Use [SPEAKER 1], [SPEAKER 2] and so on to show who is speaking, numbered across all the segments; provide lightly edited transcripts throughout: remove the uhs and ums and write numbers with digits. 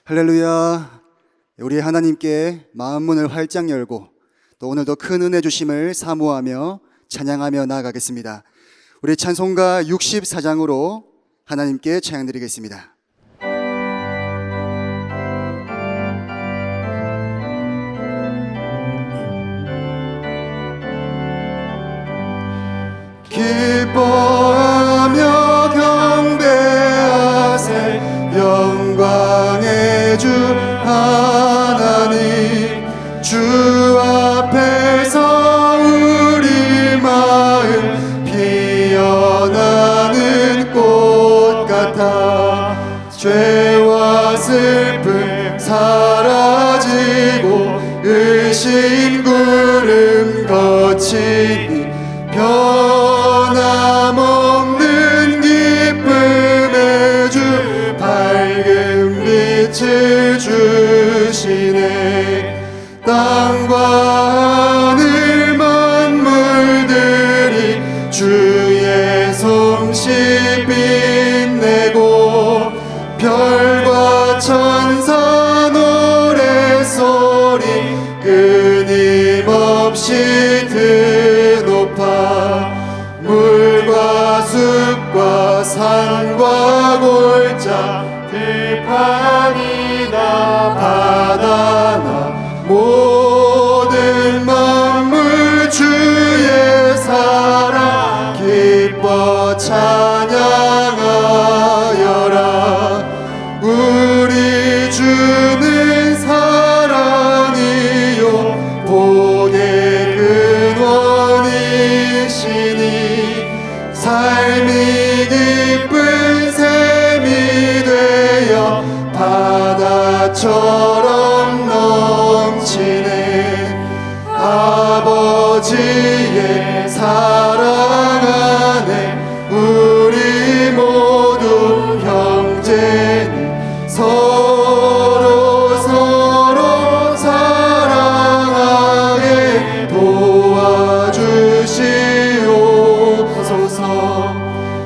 [SPEAKER 1] 할렐루야. 우리 하나님께 마음문을 활짝 열고 또 오늘도 큰 은혜 주심을 사모하며 찬양하며 나아가겠습니다. 우리 찬송가 64장으로 하나님께 찬양드리겠습니다. 기뻐하며 경배하세 영광의 주 하나님, 주 앞에서 우리 마음 피어나는 꽃 같아 죄와 슬픔 사라지고 의심 구름 거치니 변함없는 기쁨의 주 밝은 빛을 주시네. 땅과 하늘 만물들이 주의 솜씨 빛내고 별과 천사 노래소리 끊임없이 드높아 물과 숲과 산과 골짜 들판이나 바다나 모든 만물 주의 사랑 기뻐 찬양하여라. 우리 주는 사랑이요 복의 근원이시니 삶이 기쁜 샘이 되어 바다처럼 넘치네. 아버지의 사랑 안에 우리 모두 형제니 서로 사랑하게 도와주시옵소서.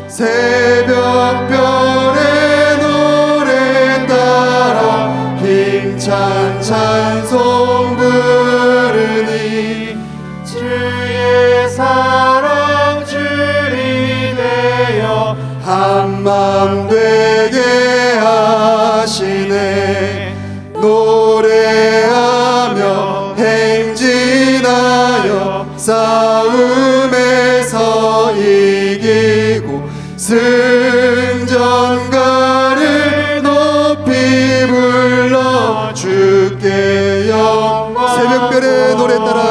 [SPEAKER 1] 새벽별의 노래 따라 힘찬 찬송 부르니 주의 사랑 줄이 되어 한맘 되게 하시네. 노래하며 행진하여 싸움에서 이기고 승전가를 높이 불러 주께 영광. 새벽별의 노래 따라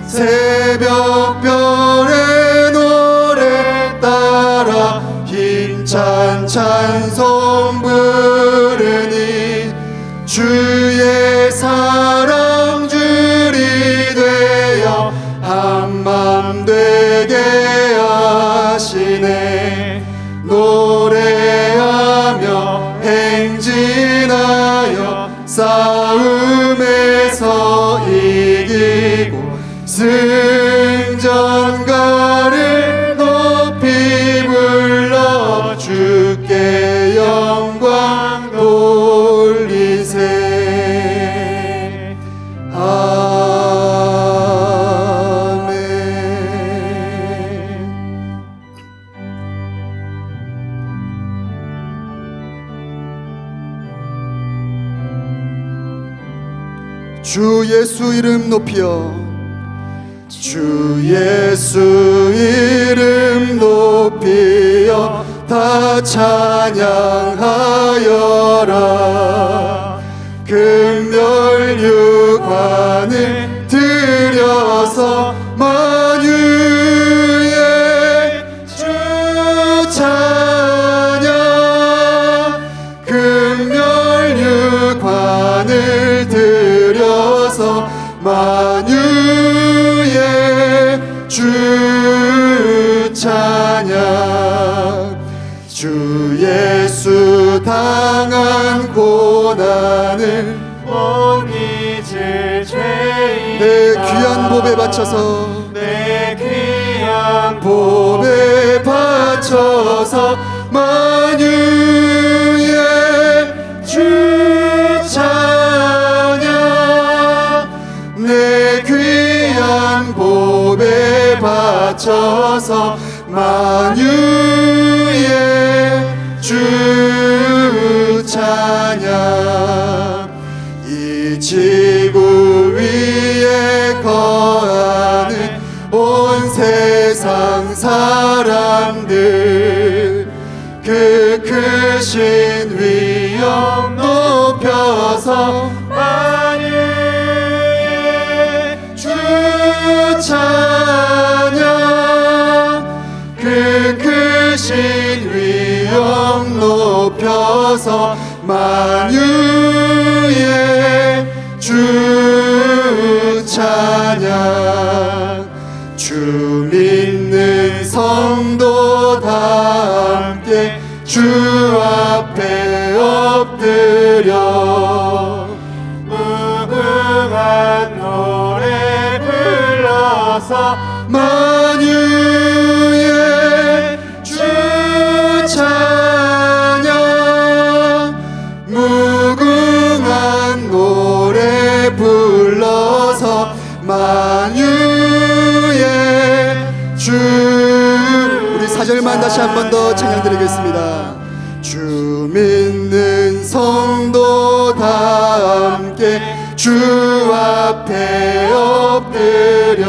[SPEAKER 1] 새벽별의 노래 따라 힘찬 찬송 부르니 주의 사랑 줄이 되어 한맘 되게 하시네. 노래하며 행진하여 싸움에서 이기고 승전가를 높이 불러 주께 영광 돌리세. 아멘. 주 예수 이름 높여 주 예수 이름 높이어 다 찬양하여라. 금멸유관을 들여서 만유의 주 찬양. 금멸유관을 들여서 만유의 주 찬양. 주 예수 당한 고난을 못 잊을 죄인 내 귀한 법에 바쳐서 내 귀한 법에 바쳐서 만유의 주 찬양 이 지구 위에 거하는 온 세상 사람들 그 크신 위엄 높여서 만유의 주 찬양 그 크신 위엄 높여서 만유의 주 찬양 주 믿는 성도 다 함께 주 앞에 엎드려 무궁한 노래 불러서 만유의 주 찬양 무궁한 노래 불러서 만유의 주 우리 4절만 다시 한 번 더 찬양 드리겠습니다. 주 믿는 성도 다 함께 주 앞에 엎드려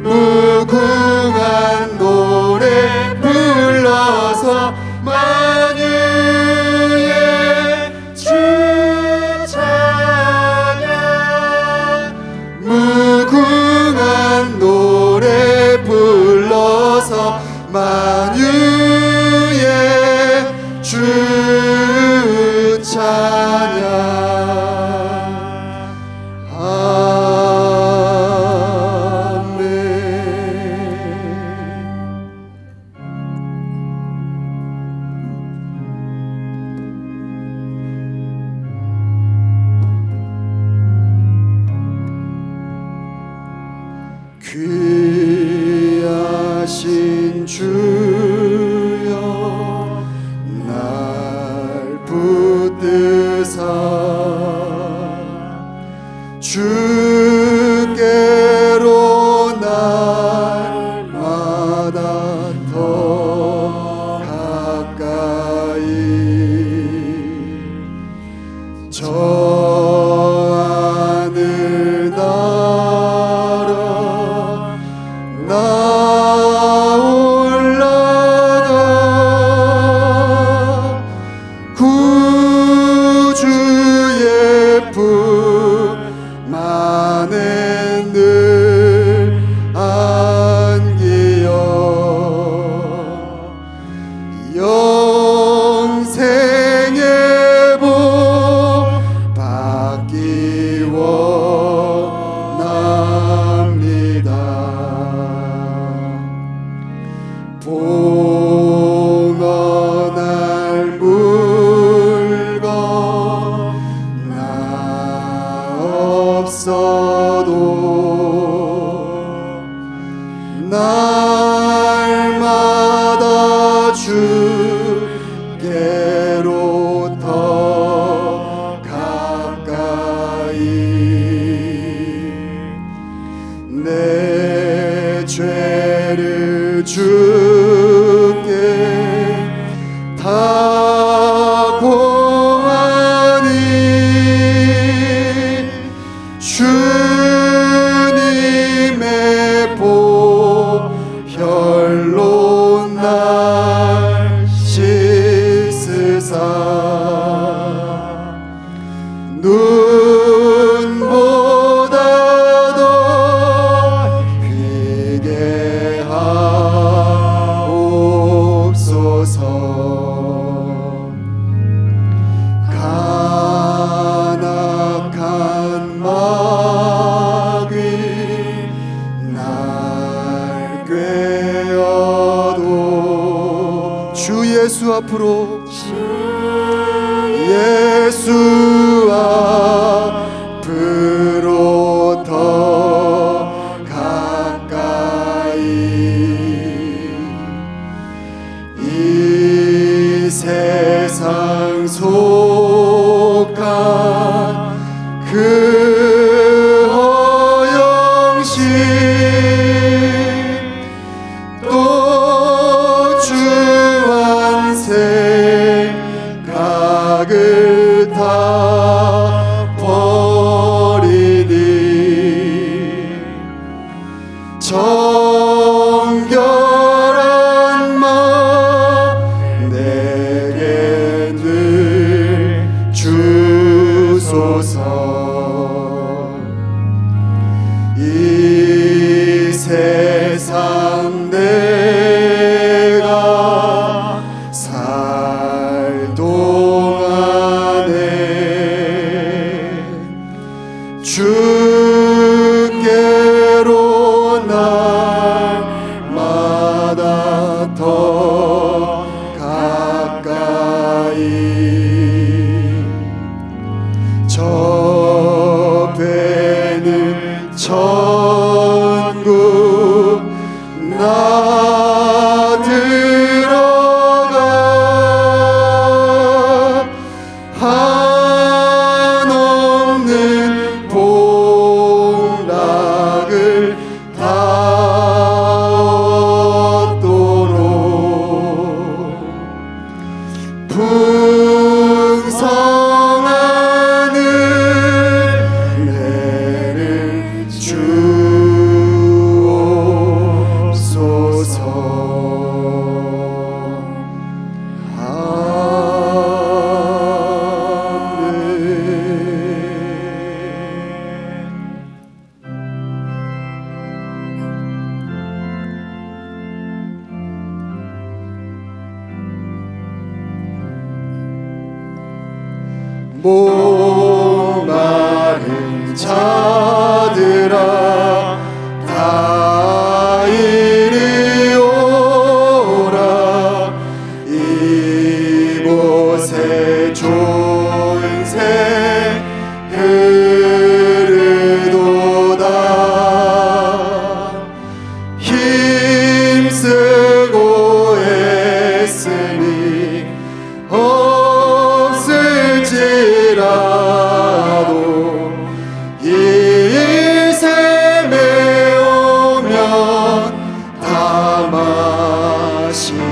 [SPEAKER 1] 무궁한 노래 불러서 만유의 주 찬양 무궁한 노래 불러서 만유의 주 찬양 귀하신 주여 날 붙드사 주께로 날마다 더 가까이 저 하늘 나라 나 올라가 구주의 품 안에 늘 안기어 영생의 복 받기 원합니다. 봉헌할 물건 나 없어도 날마다 주께로 더 가까이 내 죄를 주께 다 고하니 주님의 보혈로 날 씻으사 눈보다도 빛게 하옵소서. 간악한 마귀 날 꾀어도 주 예수 앞으로 예수 앞으로 더 가까이 이 세상 속한 그 허영심 또 주 안생 저 배는 천국 나 들어가 한없는 복락을 다 얻도록 풍성한 은혜를 주옵소서. 목마른 자들아 다 이리 오라. 이곳에 좋은 새 흐르도다. 힘쓰고 애쓰니 없을지라도 이 샘에 오면 다 마시겠네.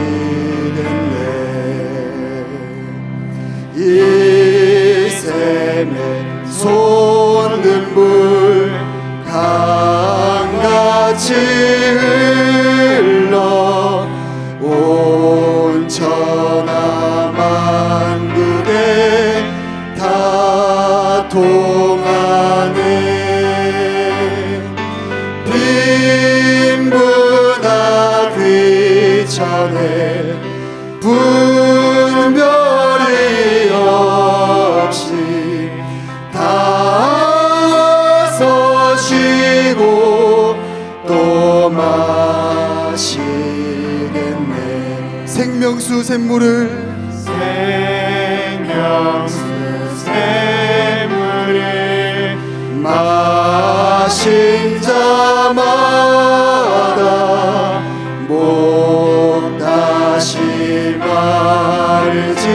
[SPEAKER 1] 이 샘에 솟는 물 강같이 흘러 온 천하 만국에 다 통하네. 빈부나 귀천에 분별이 없이 다 서시고 또 마시겠네. 생명수 샘물을 마신 자마다 목 다시 마르지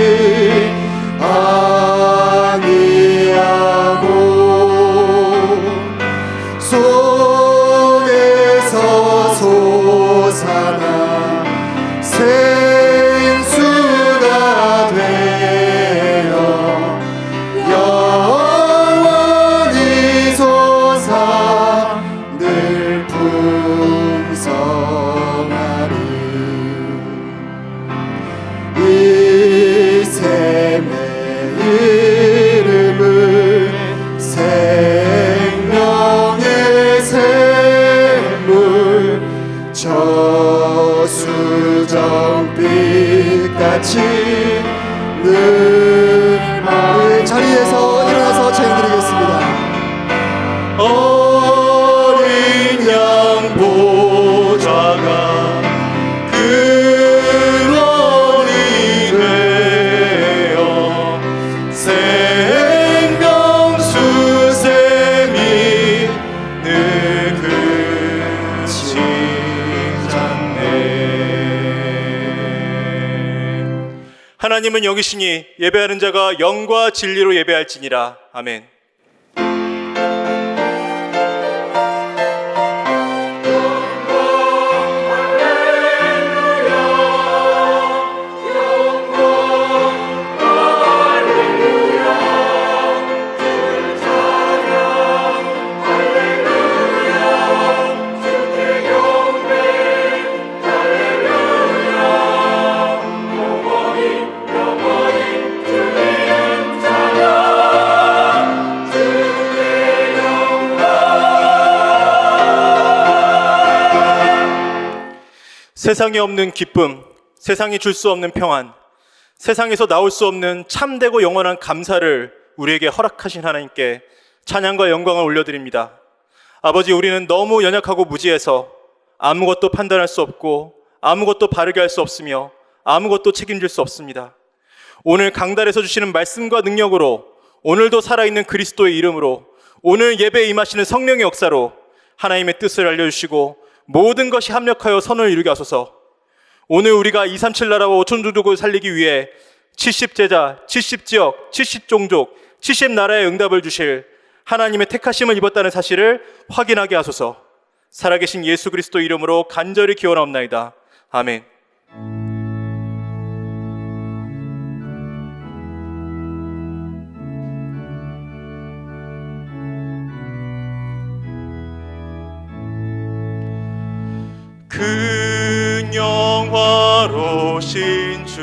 [SPEAKER 1] 아니하고 속에서 솟아나 생수가 되어 영원히 솟아 늘 풍성하리. 이 샘의 이름을 생명의 샘물 저수정빛같이 늘 자리에서 일어나서 찬양드리겠습니다. 어린 양 보좌가 근원이 되어 생명수 샘이 늘 그치 않네.
[SPEAKER 2] 하나님은 여기시니 예배하는 자가 영과 진리로 예배할지니라. 아멘. 세상에 없는 기쁨, 세상이 줄 수 없는 평안, 세상에서 나올 수 없는 참되고 영원한 감사를 우리에게 허락하신 하나님께 찬양과 영광을 올려드립니다. 아버지, 우리는 너무 연약하고 무지해서 아무것도 판단할 수 없고 아무것도 바르게 할 수 없으며 아무것도 책임질 수 없습니다. 오늘 강단에서 주시는 말씀과 능력으로, 오늘도 살아있는 그리스도의 이름으로, 오늘 예배에 임하시는 성령의 역사로 하나님의 뜻을 알려주시고 모든 것이 합력하여 선을 이루게 하소서. 오늘 우리가 237 나라와 5천 종족을 살리기 위해 70제자, 70지역, 70종족, 70나라의 응답을 주실 하나님의 택하심을 입었다는 사실을 확인하게 하소서. 살아계신 예수 그리스도 이름으로 간절히 기원하옵나이다. 아멘.
[SPEAKER 1] 큰 영화로신 주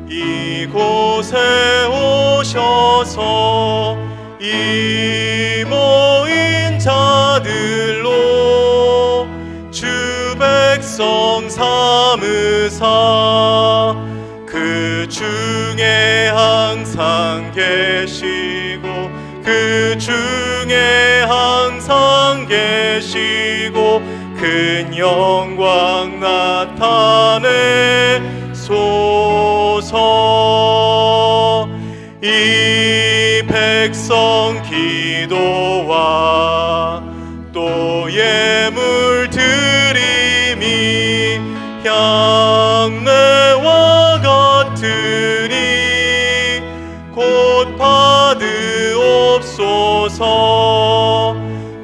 [SPEAKER 1] 이곳에 오셔서 이 모인 자들로 주 백성 삼으사 그 중에 항상 계시고 그 중에 항상 계시고 큰 영광 나타내소서. 이 백성 기도와 또 예물 드림이 향내와 같으니 곧 받으옵소서.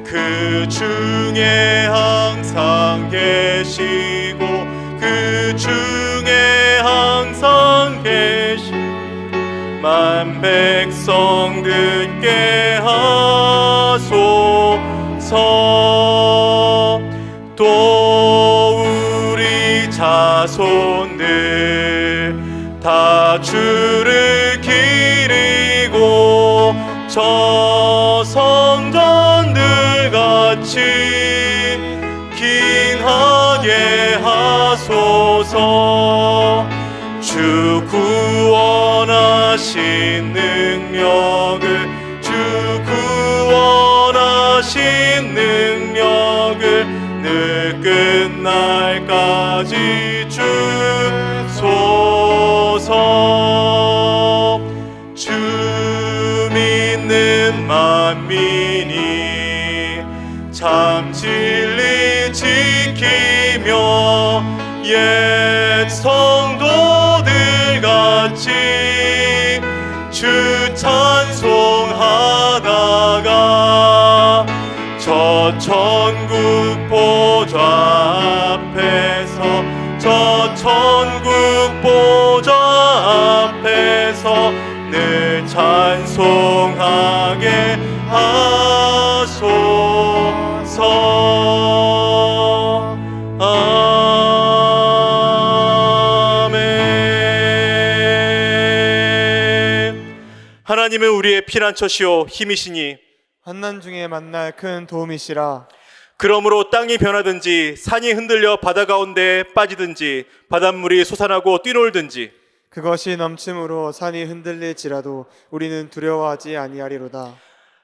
[SPEAKER 1] 그 중에 항상 계시고 그 중에 항상 계시고 만 백성 듣게 하소서. 또 우리 자손들 다 주를 기리고 저 성전들 같이 긴하게 하소서. 주 구원하신 능력을 주 구원하신 능력을 늘 끝날까지 주소서. 주 믿는 만민이 참 진리 지키며 옛 성도들 같이 주 찬송하다가 저 천국 보좌 앞에서 저 천국 보좌 앞에서 늘 찬송하게 하소서. 아멘.
[SPEAKER 2] 하나님은 우리의 피난처시요 힘이시니
[SPEAKER 3] 환난 중에 만날 큰 도움이시라.
[SPEAKER 2] 그러므로 땅이 변하든지 산이 흔들려 바다 가운데 빠지든지 바닷물이 솟아나고 뛰놀든지
[SPEAKER 3] 그것이 넘침으로 산이 흔들릴지라도 우리는 두려워하지 아니하리로다.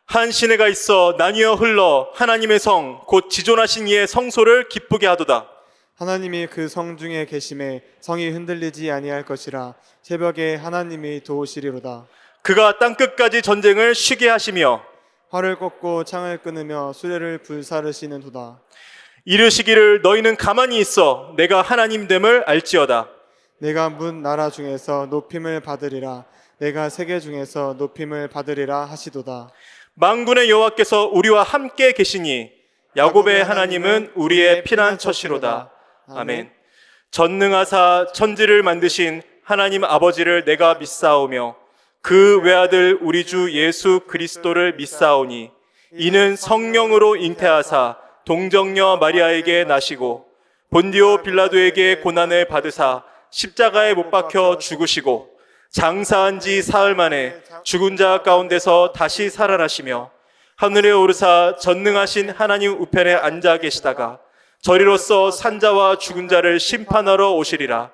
[SPEAKER 2] 한 시내가 있어 나뉘어 흘러 하나님의 성 곧 지존하신 이의 성소를 기쁘게 하도다.
[SPEAKER 3] 하나님이 그 성 중에 계심에 성이 흔들리지 아니할 것이라. 새벽에 하나님이 도우시리로다.
[SPEAKER 2] 그가 땅끝까지 전쟁을 쉬게 하시며
[SPEAKER 3] 활을 꺾고 창을 끊으며 수레를 불사르시는 도다.
[SPEAKER 2] 이르시기를 너희는 가만히 있어 내가 하나님됨을 알지어다.
[SPEAKER 3] 내가 문 나라 중에서 높임을 받으리라. 내가 세계 중에서 높임을 받으리라 하시도다.
[SPEAKER 2] 만군의 여호와께서 우리와 함께 계시니 야곱의 하나님은 우리의 피난처시로다. 아멘. 전능하사 천지를 만드신 하나님 아버지를 내가 믿사오며 그 외아들 우리 주 예수 그리스도를 믿사오니 이는 성령으로 잉태하사 동정녀 마리아에게 나시고 본디오 빌라도에게 고난을 받으사 십자가에 못 박혀 죽으시고 장사한 지 사흘 만에 죽은 자 가운데서 다시 살아나시며 하늘에 오르사 전능하신 하나님 우편에 앉아 계시다가 저리로서 산자와 죽은 자를 심판하러 오시리라.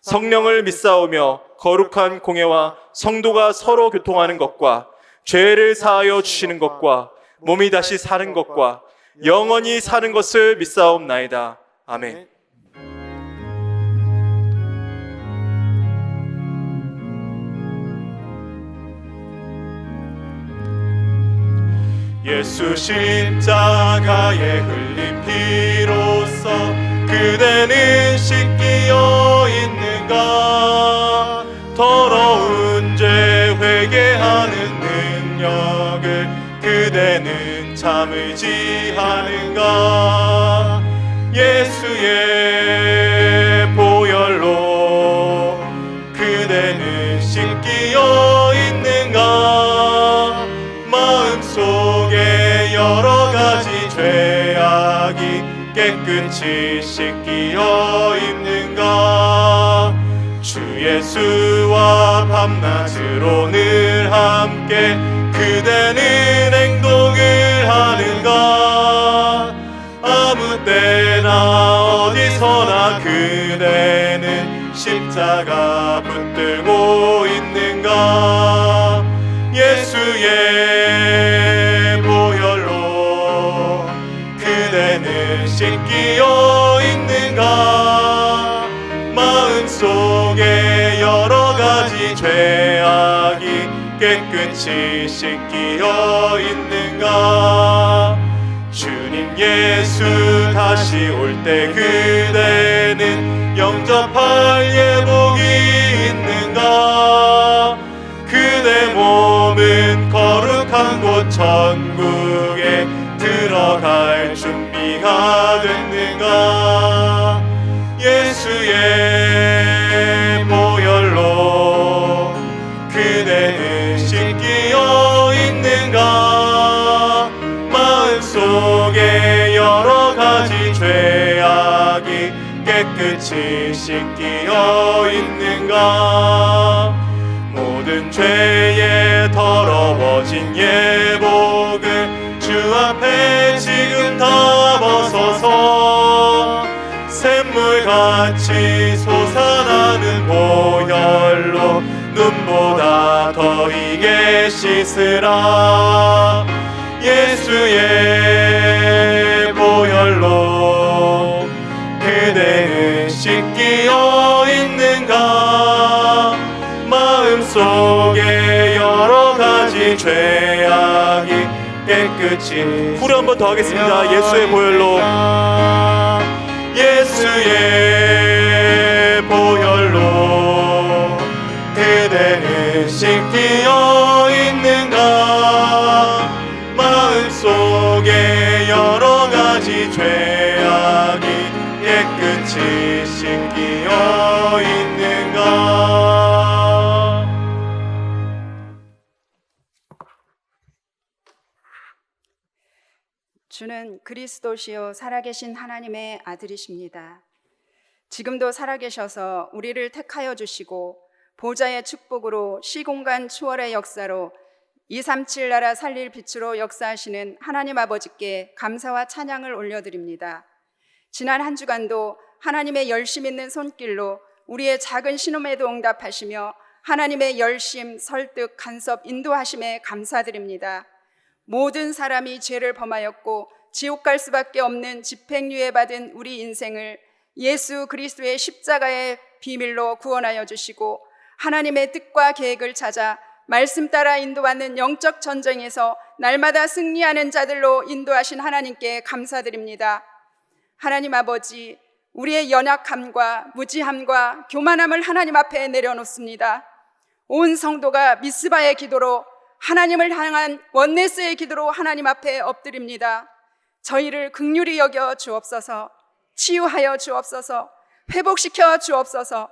[SPEAKER 2] 성령을 믿사오며 거룩한 공예와 성도가 서로 교통하는 것과 죄를 사하여 주시는 것과 몸이 다시 사는 것과 영원히 사는 것을 믿사옵나이다. 아멘.
[SPEAKER 1] 예수 십자가에 흘린 피로써 그대는 씻기어 있는가? 더러운 죄 회개하는 능력을 그대는 참 의지하는가? 예수의 보혈로 그대는 씻기어 있는가? 마음속에 여러 가지 죄악이 깨끗이 씻기어 있는가? 주 예수와 밤낮으로 늘 함께 그대는 행동을 하는가? 아무 때나 어디서나 그대는 십자가 붙들고 있는가? 예수의 보혈로 그대는 씻기어 있는가? 마음속에 여러 가지 죄악이 깨끗이 씻기어 있는가? 주님 예수 다시 올 때 그대는 영접할 예복이 있는가? 그대 몸은 거룩한 곳 천국에 들어갈 준비가 됐는가? 예수의 보혈로 그대는 씻기어 있는가? 마음속에 여러 가지 죄악이 깨끗이 씻기어 있는가? 모든 죄에 더러워진 예복을 주 앞에 지금 다 벗어서 샘물같이 솟아나는 보혈로 눈보다 더 이게 씻으라. 예수의 보혈로 그대는 씻기어 있는가? 마음속에 여러 가지 죄악이 깨끗이 후렴 한번 더 하겠습니다. 예수의 보혈로 예수의 보혈로 그대는 씻기어 있는가? 마음속에 여러 가지 죄악이 깨끗이 씻기어 있는가?
[SPEAKER 4] 주는 그리스도시요 살아계신 하나님의 아들이십니다. 지금도 살아계셔서 우리를 택하여 주시고 보좌의 축복으로 시공간 초월의 역사로 237 나라 살릴 빛으로 역사하시는 하나님 아버지께 감사와 찬양을 올려드립니다. 지난 한 주간도 하나님의 열심 있는 손길로 우리의 작은 신음에도 응답하시며 하나님의 열심, 설득, 간섭, 인도하심에 감사드립니다. 모든 사람이 죄를 범하였고 지옥 갈 수밖에 없는 집행유예 받은 우리 인생을 예수 그리스도의 십자가의 비밀로 구원하여 주시고 하나님의 뜻과 계획을 찾아 말씀 따라 인도받는 영적 전쟁에서 날마다 승리하는 자들로 인도하신 하나님께 감사드립니다. 하나님 아버지, 우리의 연약함과 무지함과 교만함을 하나님 앞에 내려놓습니다. 온 성도가 미스바의 기도로 하나님을 향한 원네스의 기도로 하나님 앞에 엎드립니다. 저희를 긍휼히 여겨 주옵소서, 치유하여 주옵소서, 회복시켜 주옵소서.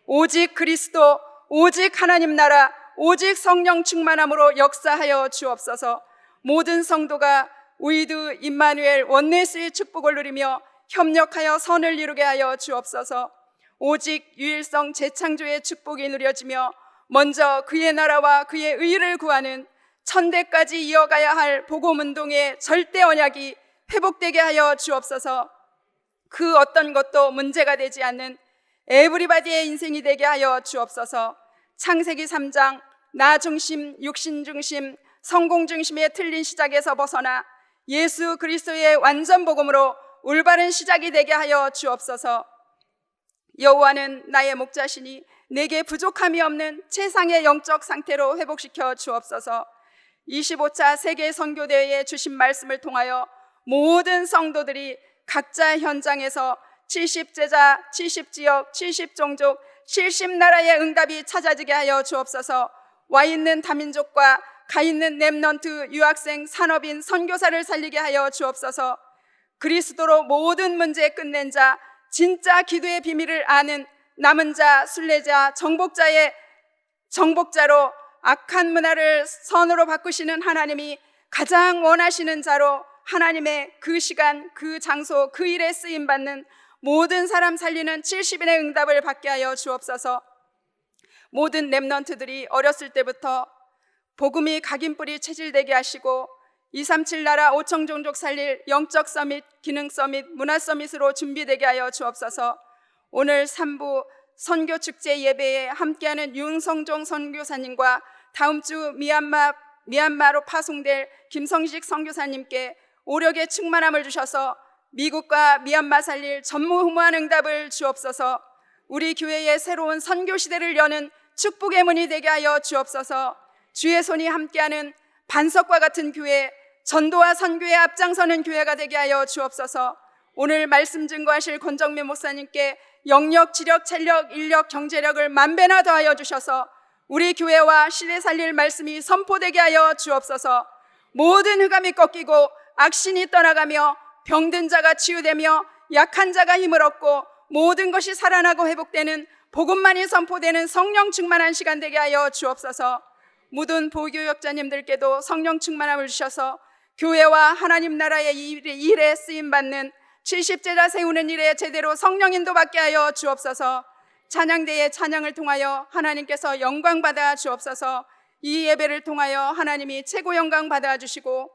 [SPEAKER 4] 오직 그리스도, 오직 하나님 나라, 오직 성령 충만함으로 역사하여 주옵소서. 모든 성도가 위드 임마누엘 원네스의 축복을 누리며 협력하여 선을 이루게 하여 주옵소서. 오직 유일성 재창조의 축복이 누려지며 먼저 그의 나라와 그의 의를 구하는 천대까지 이어가야 할 복음운동의 절대 언약이 회복되게 하여 주옵소서. 그 어떤 것도 문제가 되지 않는 에브리바디의 인생이 되게 하여 주옵소서. 창세기 3장 나 중심, 육신 중심, 성공 중심의 틀린 시작에서 벗어나 예수 그리스도의 완전 복음으로 올바른 시작이 되게 하여 주옵소서. 여호와는 나의 목자시니 내게 부족함이 없는 최상의 영적 상태로 회복시켜 주옵소서. 25차 세계 선교대회에 주신 말씀을 통하여 모든 성도들이 각자 현장에서 70제자, 70지역, 70종족, 70나라의 응답이 찾아지게 하여 주옵소서. 와 있는 다민족과 가 있는 렘넌트, 유학생, 산업인, 선교사를 살리게 하여 주옵소서. 그리스도로 모든 문제 끝낸 자, 진짜 기도의 비밀을 아는 남은 자, 순례자, 정복자로 악한 문화를 선으로 바꾸시는 하나님이 가장 원하시는 자로 하나님의 그 시간, 그 장소, 그 일에 쓰임받는 모든 사람 살리는 70인의 응답을 받게 하여 주옵소서. 모든 렘넌트들이 어렸을 때부터 복음이 각인뿌리 체질되게 하시고 237 나라 5천 종족 살릴 영적 서밋, 기능 서밋, 문화 서밋으로 준비되게 하여 주옵소서. 오늘 3부 선교 축제 예배에 함께하는 윤성종 선교사님과 다음 주 미얀마로 파송될 김성식 선교사님께 오력의 충만함을 주셔서 미국과 미얀마 살릴 전무후무한 응답을 주옵소서. 우리 교회의 새로운 선교 시대를 여는 축복의 문이 되게 하여 주옵소서. 주의 손이 함께하는 반석과 같은 교회, 전도와 선교에 앞장서는 교회가 되게 하여 주옵소서. 오늘 말씀 증거하실 권정민 목사님께 영력, 지력, 체력, 인력, 경제력을 만배나 더하여 주셔서 우리 교회와 시대 살릴 말씀이 선포되게 하여 주옵소서. 모든 흑암이 꺾이고 악신이 떠나가며 병든 자가 치유되며 약한 자가 힘을 얻고 모든 것이 살아나고 회복되는 복음만이 선포되는 성령 충만한 시간 되게 하여 주옵소서. 모든 보교역자님들께도 성령 충만함을 주셔서 교회와 하나님 나라의 일에 쓰임받는 70제자 세우는 일에 제대로 성령 인도받게 하여 주옵소서. 찬양대의 찬양을 통하여 하나님께서 영광 받아 주옵소서. 이 예배를 통하여 하나님이 최고 영광 받아 주시고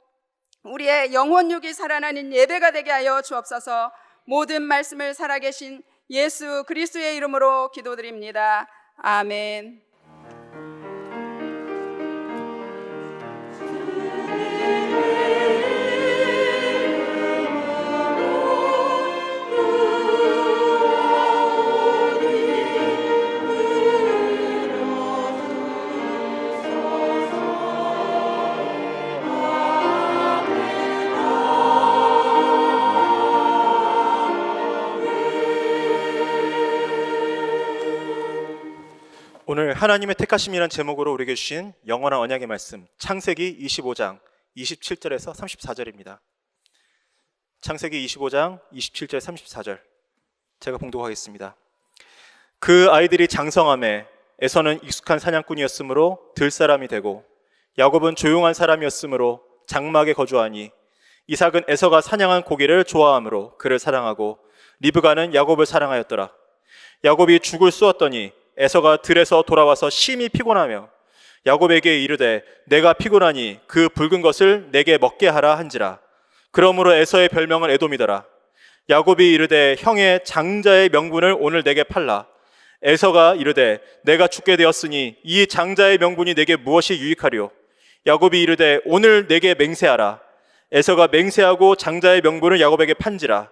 [SPEAKER 4] 우리의 영혼육이 살아나는 예배가 되게 하여 주옵소서. 모든 말씀을 살아계신 예수 그리스도의 이름으로 기도드립니다. 아멘.
[SPEAKER 2] 오늘 하나님의 택하심이라는 제목으로 우리에게 주신 영원한 언약의 말씀, 창세기 25장 27절에서 34절입니다. 창세기 25장 27절 34절 제가 봉독하겠습니다. 그 아이들이 장성함에 에서는 익숙한 사냥꾼이었으므로 들사람이 되고 야곱은 조용한 사람이었으므로 장막에 거주하니 이삭은 에서가 사냥한 고기를 좋아하므로 그를 사랑하고 리브가는 야곱을 사랑하였더라. 야곱이 죽을 쏘았더니 에서가 들에서 돌아와서 심히 피곤하며 야곱에게 이르되 내가 피곤하니 그 붉은 것을 내게 먹게 하라 한지라. 그러므로 에서의 별명은 에돔이더라. 야곱이 이르되 형의 장자의 명분을 오늘 내게 팔라. 에서가 이르되 내가 죽게 되었으니 이 장자의 명분이 내게 무엇이 유익하리요. 야곱이 이르되 오늘 내게 맹세하라. 에서가 맹세하고 장자의 명분을 야곱에게 판지라.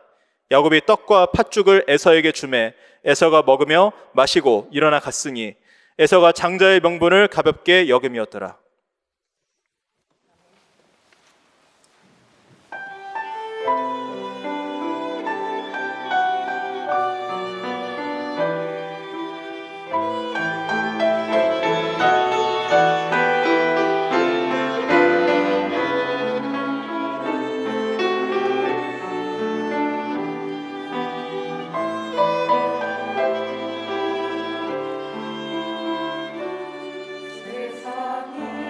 [SPEAKER 2] 야곱이 떡과 팥죽을 에서에게 주매 에서가 먹으며 마시고 일어나 갔으니 에서가 장자의 명분을 가볍게 여김이었더라.
[SPEAKER 5] 세상에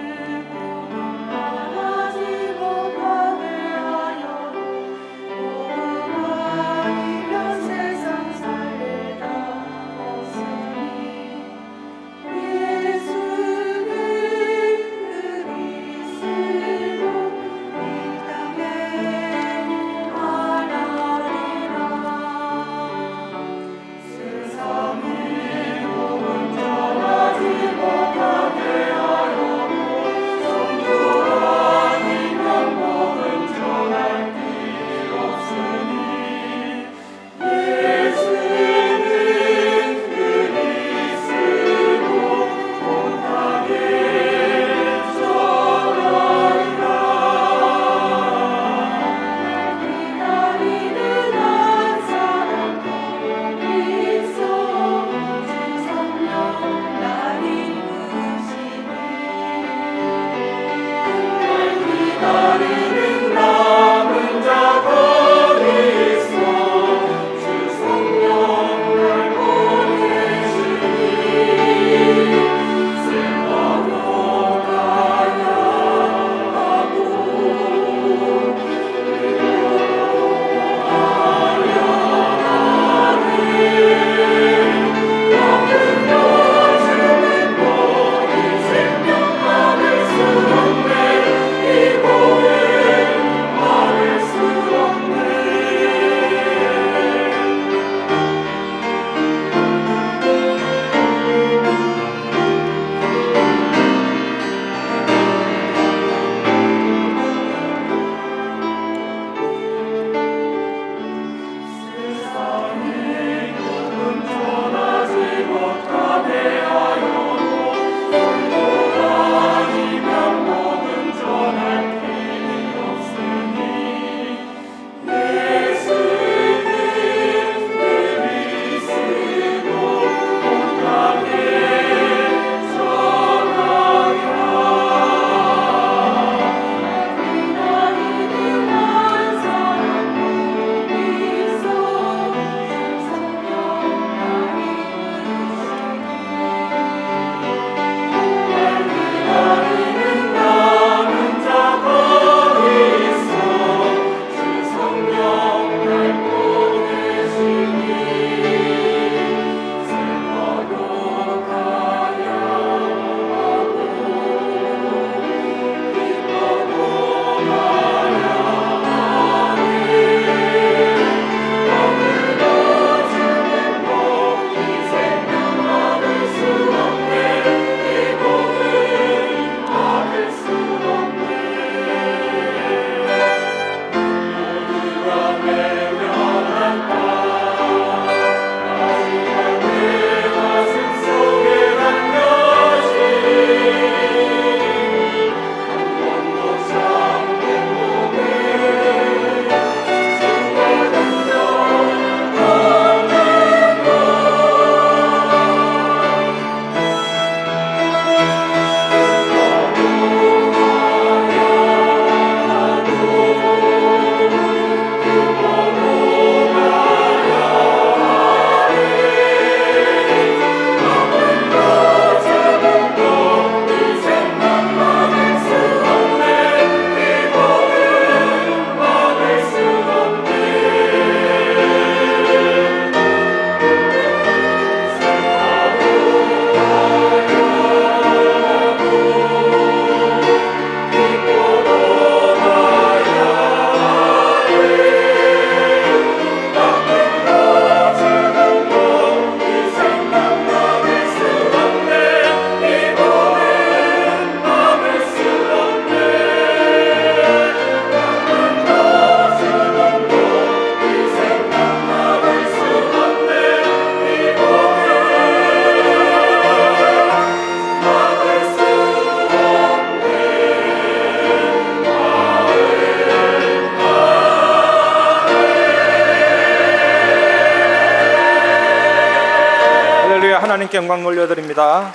[SPEAKER 5] 하나님께 영광 올려드립니다.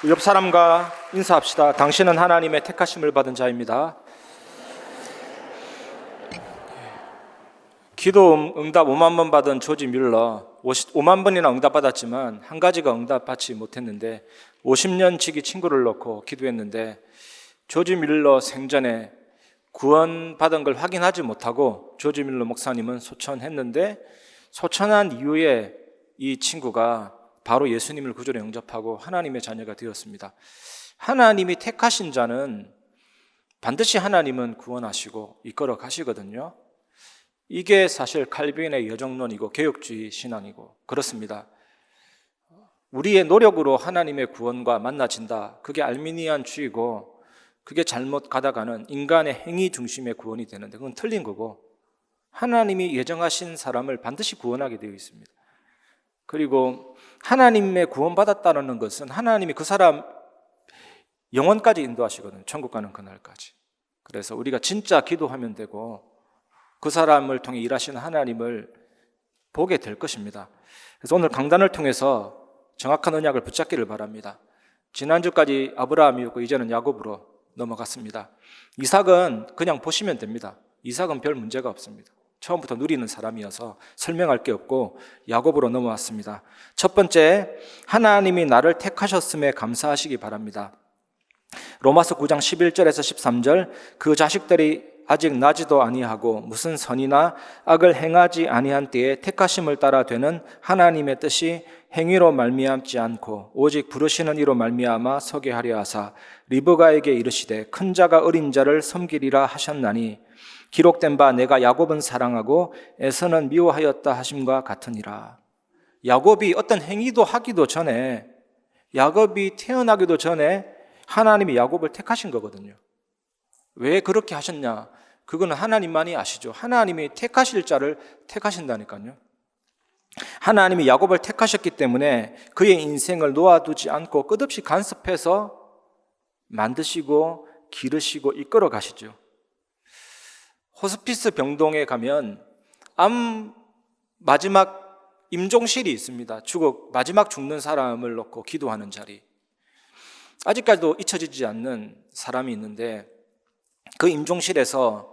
[SPEAKER 5] 옆 사람과 인사합시다. 당신은 하나님의 택하심을 받은 자입니다. 기도 응답 5만 번 받은 조지 뮬러, 5만 번이나 응답받았지만 한 가지가 응답받지 못했는데 50년 지기 친구를 놓고 기도했는데 조지 뮬러 생전에 구원받은 걸 확인하지 못하고 조지 뮬러 목사님은 소천했는데 소천한 이후에 이 친구가 바로 예수님을 구주로 영접하고 하나님의 자녀가 되었습니다. 하나님이 택하신 자는 반드시 하나님은 구원하시고 이끌어 가시거든요. 이게 사실 칼빈의 여정론이고 개혁주의 신앙이고 그렇습니다. 우리의 노력으로 하나님의 구원과 만나진다. 그게 알미니안주의고 그게 잘못 가다가는 인간의 행위 중심의 구원이 되는데 그건 틀린 거고 하나님이 예정하신 사람을 반드시 구원하게 되어 있습니다. 그리고 하나님의 구원받았다는 것은 하나님이 그 사람 영원까지 인도하시거든요. 천국 가는 그날까지. 그래서 우리가 진짜 기도하면 되고 그 사람을 통해 일하시는 하나님을 보게 될 것입니다. 그래서 오늘 강단을 통해서 정확한 언약을 붙잡기를 바랍니다. 지난주까지 아브라함이었고 이제는 야곱으로 넘어갔습니다. 이삭은 그냥 보시면 됩니다. 이삭은 별 문제가 없습니다. 처음부터 누리는 사람이어서 설명할 게 없고 야곱으로 넘어왔습니다. 첫 번째, 하나님이 나를 택하셨음에 감사하시기 바랍니다. 로마서 9장 11절에서 13절, 그 자식들이 아직 나지도 아니하고 무슨 선이나 악을 행하지 아니한 때에 택하심을 따라 되는 하나님의 뜻이 행위로 말미암지 않고 오직 부르시는 이로 말미암아 서게 하려 하사 리브가에게 이르시되 큰 자가 어린 자를 섬기리라 하셨나니 기록된 바 내가 야곱은 사랑하고 에서는 미워하였다 하심과 같으니라. 야곱이 어떤 행위도 하기도 전에, 야곱이 태어나기도 전에 하나님이 야곱을 택하신 거거든요. 왜 그렇게 하셨냐? 그거는 하나님만이 아시죠. 하나님이 택하실 자를 택하신다니까요. 하나님이 야곱을 택하셨기 때문에 그의 인생을 놓아두지 않고 끝없이 간섭해서 만드시고 기르시고 이끌어 가시죠. 호스피스 병동에 가면 암 마지막 임종실이 있습니다. 마지막 죽는 사람을 놓고 기도하는 자리. 아직까지도 잊혀지지 않는 사람이 있는데 그 임종실에서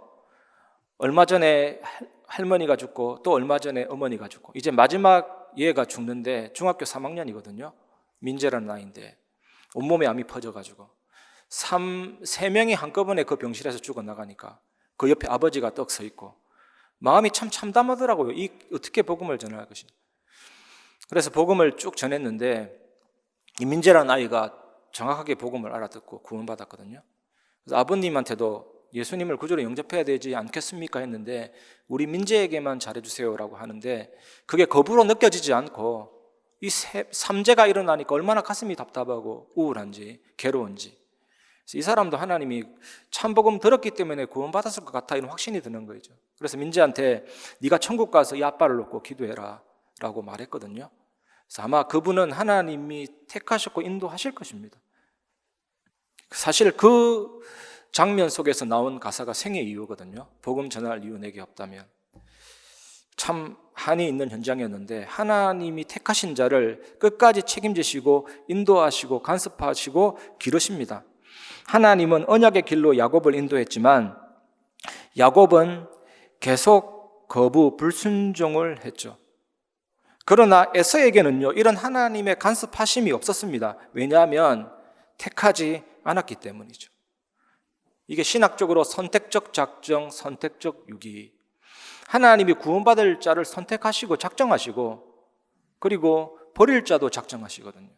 [SPEAKER 5] 얼마 전에 할머니가 죽고 또 얼마 전에 어머니가 죽고 이제 마지막 얘가 죽는데 중학교 3학년이거든요. 민재라는 아이인데 온몸에 암이 퍼져가지고 3명이 한꺼번에 그 병실에서 죽어나가니까 그 옆에 아버지가 떡 서 있고 마음이 참 참담하더라고요. 어떻게 복음을 전할 것이. 그래서 복음을 쭉 전했는데 이 민재라는 아이가 정확하게 복음을 알아듣고 구원받았거든요. 그래서 아버님한테도 예수님을 구주로 영접해야 되지 않겠습니까 했는데 우리 민재에게만 잘해주세요라고 하는데 그게 거부로 느껴지지 않고 이 삼재가 일어나니까 얼마나 가슴이 답답하고 우울한지 괴로운지 이 사람도 하나님이 참복음 들었기 때문에 구원받았을 것 같아 이런 확신이 드는 거죠. 그래서 민재한테 네가 천국 가서 이 아빠를 놓고 기도해라 라고 말했거든요. 그래서 아마 그분은 하나님이 택하셨고 인도하실 것입니다. 사실 그 장면 속에서 나온 가사가 생의 이유거든요. 복음 전할 이유 내게 없다면. 참 한이 있는 현장이었는데 하나님이 택하신 자를 끝까지 책임지시고 인도하시고 간섭하시고 기르십니다. 하나님은 언약의 길로 야곱을 인도했지만 야곱은 계속 거부, 불순종을 했죠. 그러나 에서에게는요 이런 하나님의 간섭하심이 없었습니다. 왜냐하면 택하지 않았기 때문이죠. 이게 신학적으로 선택적 작정, 선택적 유기. 하나님이 구원받을 자를 선택하시고 작정하시고 그리고 버릴 자도 작정하시거든요.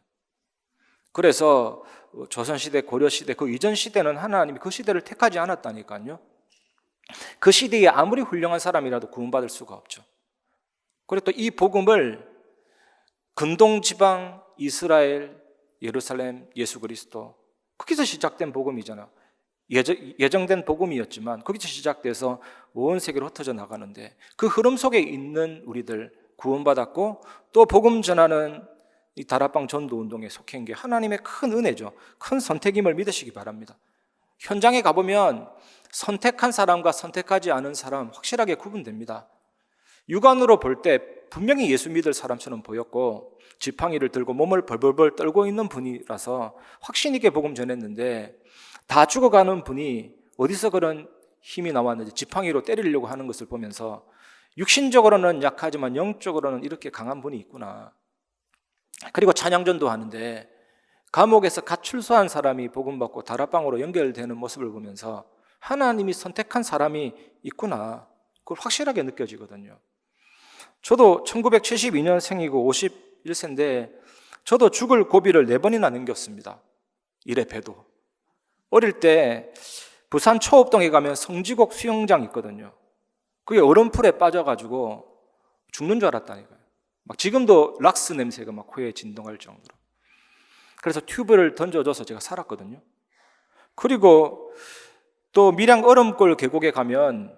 [SPEAKER 5] 그래서 조선시대, 고려시대, 그 이전 시대는 하나님이 그 시대를 택하지 않았다니까요. 그 시대에 아무리 훌륭한 사람이라도 구원받을 수가 없죠. 그리고 또 이 복음을 근동지방, 이스라엘, 예루살렘, 예수 그리스도 거기서 시작된 복음이잖아. 예정된 복음이었지만 거기서 시작돼서 온 세계로 흩어져 나가는데 그 흐름 속에 있는 우리들 구원받았고 또 복음 전하는 이 다락방 전도 운동에 속한 게 하나님의 큰 은혜죠. 큰 선택임을 믿으시기 바랍니다. 현장에 가보면 선택한 사람과 선택하지 않은 사람 확실하게 구분됩니다. 육안으로 볼 때 분명히 예수 믿을 사람처럼 보였고 지팡이를 들고 몸을 벌벌벌 떨고 있는 분이라서 확신 있게 복음 전했는데, 다 죽어가는 분이 어디서 그런 힘이 나왔는지 지팡이로 때리려고 하는 것을 보면서 육신적으로는 약하지만 영적으로는 이렇게 강한 분이 있구나. 그리고 찬양전도 하는데 감옥에서 갓 출소한 사람이 복음 받고 다락방으로 연결되는 모습을 보면서 하나님이 선택한 사람이 있구나, 그걸 확실하게 느껴지거든요. 저도 1972년생이고 51세인데 저도 죽을 고비를 4번이나 넘겼습니다. 이래 봬도. 어릴 때 부산 초읍동에 가면 성지곡 수영장 있거든요. 그게 얼음풀에 빠져가지고 죽는 줄 알았다니까요. 막 지금도 락스 냄새가 막 코에 진동할 정도로. 그래서 튜브를 던져줘서 제가 살았거든요. 그리고 또 밀양 얼음골 계곡에 가면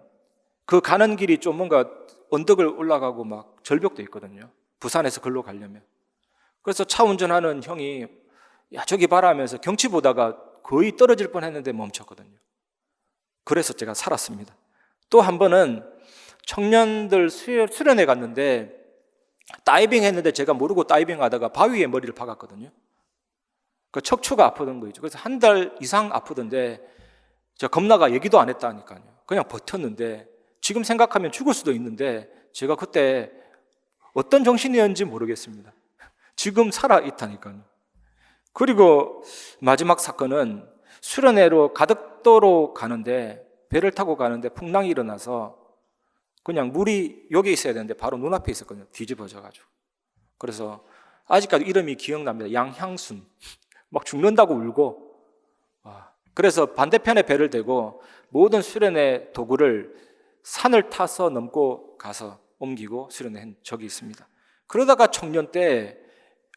[SPEAKER 5] 그 가는 길이 좀 뭔가 언덕을 올라가고 막 절벽도 있거든요. 부산에서 글로 가려면. 그래서 차 운전하는 형이 야 저기 봐라 하면서 경치 보다가 거의 떨어질 뻔했는데 멈췄거든요. 그래서 제가 살았습니다. 또 한 번은 청년들 수련회 갔는데 다이빙 했는데 제가 모르고 다이빙 하다가 바위에 머리를 박았거든요. 그 척추가 아프던 거죠. 그래서 1달 이상 아프던데 제가 겁나가 얘기도 안 했다니까요. 그냥 버텼는데 지금 생각하면 죽을 수도 있는데 제가 그때 어떤 정신이었는지 모르겠습니다. 지금 살아있다니까요. 그리고 마지막 사건은 수련회로 가덕도로 가는데 배를 타고 가는데 풍랑이 일어나서 그냥 물이 여기 있어야 되는데 바로 눈앞에 있었거든요. 뒤집어져가지고. 그래서 아직까지 이름이 기억납니다. 양향순. 막 죽는다고 울고. 그래서 반대편에 배를 대고 모든 수련회 도구를 산을 타서 넘고 가서 옮기고 수련한 적이 있습니다. 그러다가 청년 때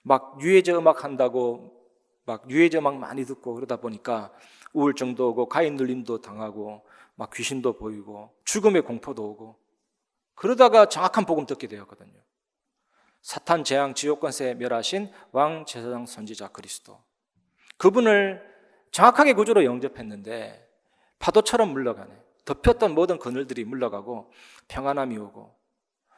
[SPEAKER 5] 막 유해제 음악 한다고 막 유해제 음악 많이 듣고 그러다 보니까 우울증도 오고 가인 눌림도 당하고 막 귀신도 보이고 죽음의 공포도 오고 그러다가 정확한 복음 듣게 되었거든요. 사탄 재앙 지옥 권세 멸하신 왕 제사장 선지자 그리스도, 그분을 정확하게 구주로 영접했는데 파도처럼 물러가네. 덮였던 모든 그늘들이 물러가고 평안함이 오고,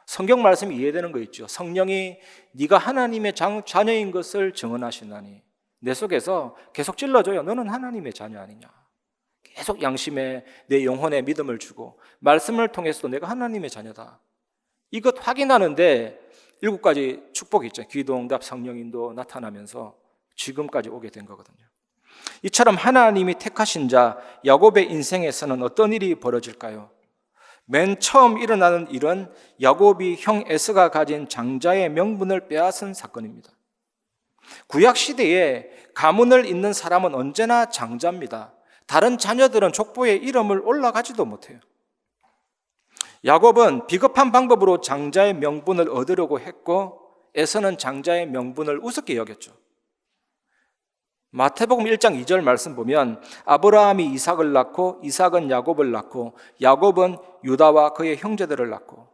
[SPEAKER 5] 성경 말씀이 이해되는 거 있죠. 성령이 네가 하나님의 자녀인 것을 증언하시나니 내 속에서 계속 찔러줘요. 너는 하나님의 자녀 아니냐. 계속 양심에 내 영혼에 믿음을 주고 말씀을 통해서도 내가 하나님의 자녀다. 이것 확인하는데 7가지 축복이 있죠. 기도응답, 성령인도 나타나면서 지금까지 오게 된 거거든요. 이처럼 하나님이 택하신 자 야곱의 인생에서는 어떤 일이 벌어질까요? 맨 처음 일어나는 일은 야곱이 형 에서가 가진 장자의 명분을 빼앗은 사건입니다. 구약 시대에 가문을 잇는 사람은 언제나 장자입니다. 다른 자녀들은 족보에 이름을 올라가지도 못해요. 야곱은 비겁한 방법으로 장자의 명분을 얻으려고 했고 에서는 장자의 명분을 우습게 여겼죠. 마태복음 1장 2절 말씀 보면 아브라함이 이삭을 낳고 이삭은 야곱을 낳고 야곱은 유다와 그의 형제들을 낳고,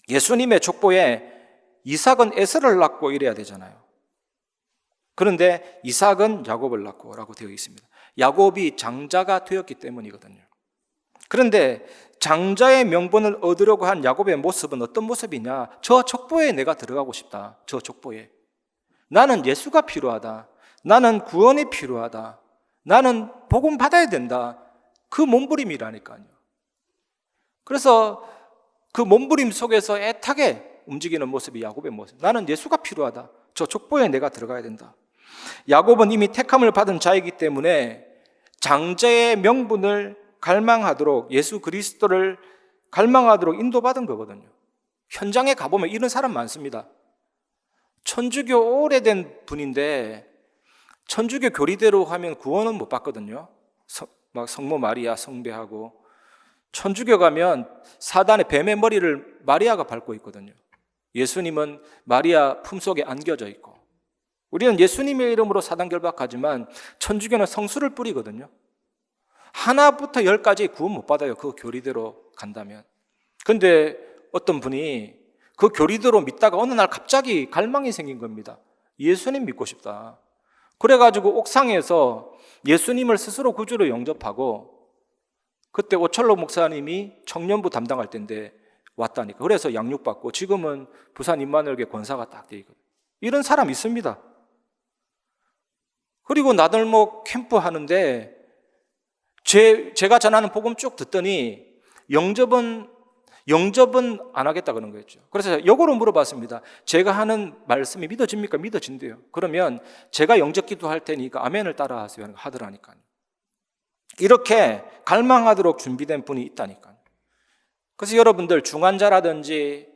[SPEAKER 5] 예수님의 족보에 이삭은 에서를 낳고 이래야 되잖아요. 그런데 이삭은 야곱을 낳고 라고 되어 있습니다. 야곱이 장자가 되었기 때문이거든요. 그런데 장자의 명분을 얻으려고 한 야곱의 모습은 어떤 모습이냐? 저 족보에 내가 들어가고 싶다. 저 족보에 나는 예수가 필요하다. 나는 구원이 필요하다. 나는 복음 받아야 된다. 그 몸부림이라니까요. 그래서 그 몸부림 속에서 애타게 움직이는 모습이 야곱의 모습. 나는 예수가 필요하다. 저 족보에 내가 들어가야 된다. 야곱은 이미 택함을 받은 자이기 때문에 장자의 명분을 갈망하도록, 예수 그리스도를 갈망하도록 인도받은 거거든요. 현장에 가보면 이런 사람 많습니다. 천주교 오래된 분인데 천주교 교리대로 하면 구원은 못 받거든요. 막 성모 마리아 숭배하고, 천주교 가면 사단의 뱀의 머리를 마리아가 밟고 있거든요. 예수님은 마리아 품속에 안겨져 있고, 우리는 예수님의 이름으로 사단 결박하지만 천주교는 성수를 뿌리거든요. 하나부터 10까지 구원 못 받아요. 그 교리대로 간다면. 근데 어떤 분이 그 교리대로 믿다가 어느 날 갑자기 갈망이 생긴 겁니다. 예수님 믿고 싶다. 그래가지고 옥상에서 예수님을 스스로 구주로 영접하고, 그때 오철로 목사님이 청년부 담당할 때인데 왔다니까. 그래서 양육받고 지금은 부산 임마누엘교회 권사가 딱 돼 있거든요. 이런 사람 있습니다. 그리고 나들목 캠프 하는데 제가 전하는 복음 쭉 듣더니 영접은 안 하겠다 그런 거였죠. 그래서 역으로 물어봤습니다. 제가 하는 말씀이 믿어집니까? 믿어진대요. 그러면 제가 영접 기도할 테니까 아멘을 따라하세요 하더라니까요. 이렇게 갈망하도록 준비된 분이 있다니까요. 그래서 여러분들 중환자라든지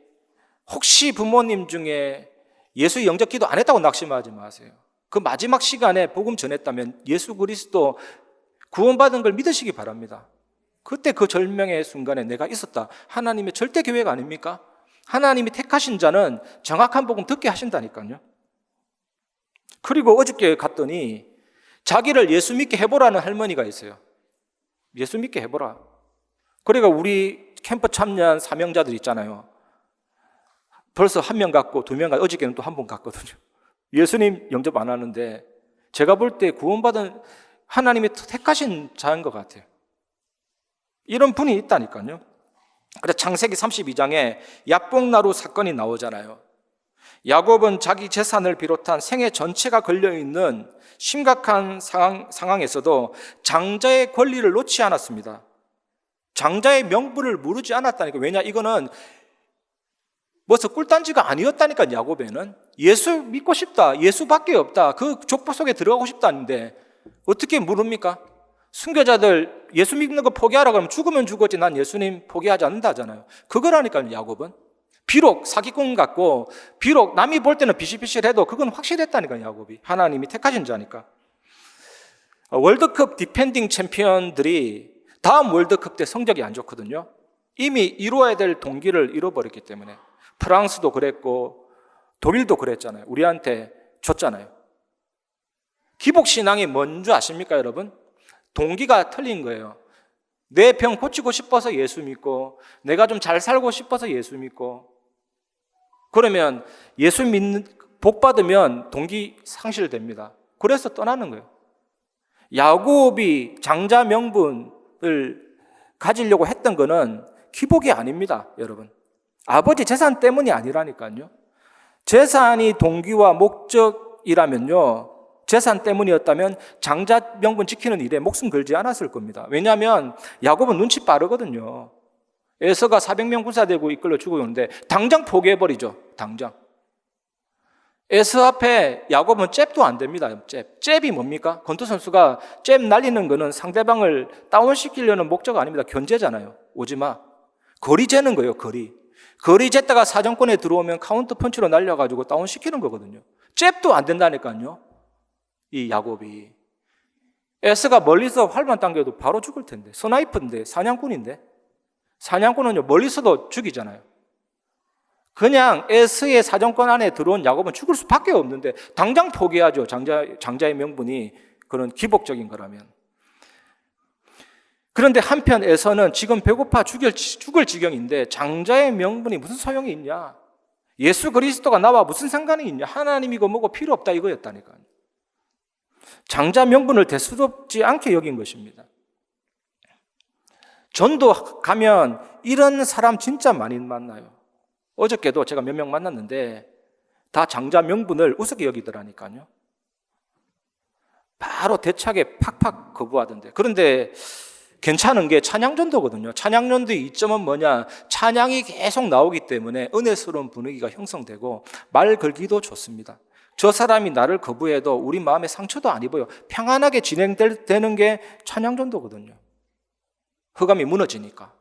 [SPEAKER 5] 혹시 부모님 중에 예수 영접 기도 안 했다고 낙심하지 마세요. 그 마지막 시간에 복음 전했다면 예수 그리스도 구원받은 걸 믿으시기 바랍니다. 그때 그 절명의 순간에 내가 있었다. 하나님의 절대 계획 아닙니까? 하나님이 택하신 자는 정확한 복음 듣게 하신다니까요. 그리고 어저께 갔더니 자기를 예수 믿게 해보라는 할머니가 있어요. 예수 믿게 해보라. 그러니까 우리 캠프 참여한 사명자들 있잖아요. 벌써 1명 갔고 2명 갔고 어저께는 또 1분 갔거든요. 예수님 영접 안 하는데 제가 볼 때 구원받은 하나님이 택하신 자인 것 같아요. 이런 분이 있다니까요. 그래서 창세기 32장에 야복나루 사건이 나오잖아요. 야곱은 자기 재산을 비롯한 생애 전체가 걸려있는 심각한 상황에서도 장자의 권리를 놓지 않았습니다. 장자의 명분을 모르지 않았다니까. 왜냐? 이거는 뭐서 꿀단지가 아니었다니까. 야곱에는 예수 믿고 싶다, 예수밖에 없다, 그 족보 속에 들어가고 싶다는데 어떻게 모릅니까? 순교자들 예수 믿는 거 포기하라 그러면 죽으면 죽었지 난 예수님 포기하지 않는다 하잖아요. 그거라니까요. 야곱은 비록 사기꾼 같고 비록 남이 볼 때는 비실비실해도 그건 확실했다니까요. 야곱이 하나님이 택하신 자니까. 월드컵 디펜딩 챔피언들이 다음 월드컵 때 성적이 안 좋거든요. 이미 이루어야 될 동기를 잃어버렸기 때문에. 프랑스도 그랬고 독일도 그랬잖아요. 우리한테 줬잖아요. 기복신앙이 뭔지 아십니까 여러분? 동기가 틀린 거예요. 내 병 고치고 싶어서 예수 믿고 내가 좀 잘 살고 싶어서 예수 믿고 그러면 예수 믿는 복 받으면 동기 상실됩니다. 그래서 떠나는 거예요. 야곱이 장자 명분을 가지려고 했던 거는 기복이 아닙니다, 여러분. 아버지 재산 때문이 아니라니까요. 재산이 동기와 목적이라면요, 재산 때문이었다면 장자 명분 지키는 일에 목숨 걸지 않았을 겁니다. 왜냐하면 야곱은 눈치 빠르거든요. 에서가 400명 군사되고 이끌려 죽었는데 당장 포기해버리죠. 당장. 에서 앞에 야곱은 잽도 안 됩니다. 잽이 뭡니까? 권투 선수가 잽 날리는 거는 상대방을 다운시키려는 목적 아닙니다. 견제잖아요. 오지마. 거리 재는 거예요. 거리 쟀다가 사정권에 들어오면 카운터 펀치로 날려가지고 다운시키는 거거든요. 잽도 안 된다니까요. 이 야곱이. 에스가 멀리서 활만 당겨도 바로 죽을 텐데. 스나이퍼인데, 사냥꾼인데. 사냥꾼은요, 멀리서도 죽이잖아요. 그냥 에스의 사정권 안에 들어온 야곱은 죽을 수밖에 없는데 당장 포기하죠. 장자의 명분이 그런 기복적인 거라면. 그런데 한편 에서는 지금 배고파 죽을 지경인데 장자의 명분이 무슨 소용이 있냐? 예수 그리스도가 나와 무슨 상관이 있냐? 하나님이고 뭐고 필요 없다 이거였다니까요. 장자 명분을 대수롭지 않게 여긴 것입니다. 전도 가면 이런 사람 진짜 많이 만나요. 어저께도 제가 몇 명 만났는데 다 장자 명분을 우습게 여기더라니까요. 바로 대차게 팍팍 거부하던데. 그런데 괜찮은 게 찬양전도거든요. 찬양전도의 이점은 뭐냐? 찬양이 계속 나오기 때문에 은혜스러운 분위기가 형성되고 말 걸기도 좋습니다. 저 사람이 나를 거부해도 우리 마음에 상처도 안 입어요. 평안하게 진행되는 게 찬양전도거든요. 흑암이 무너지니까.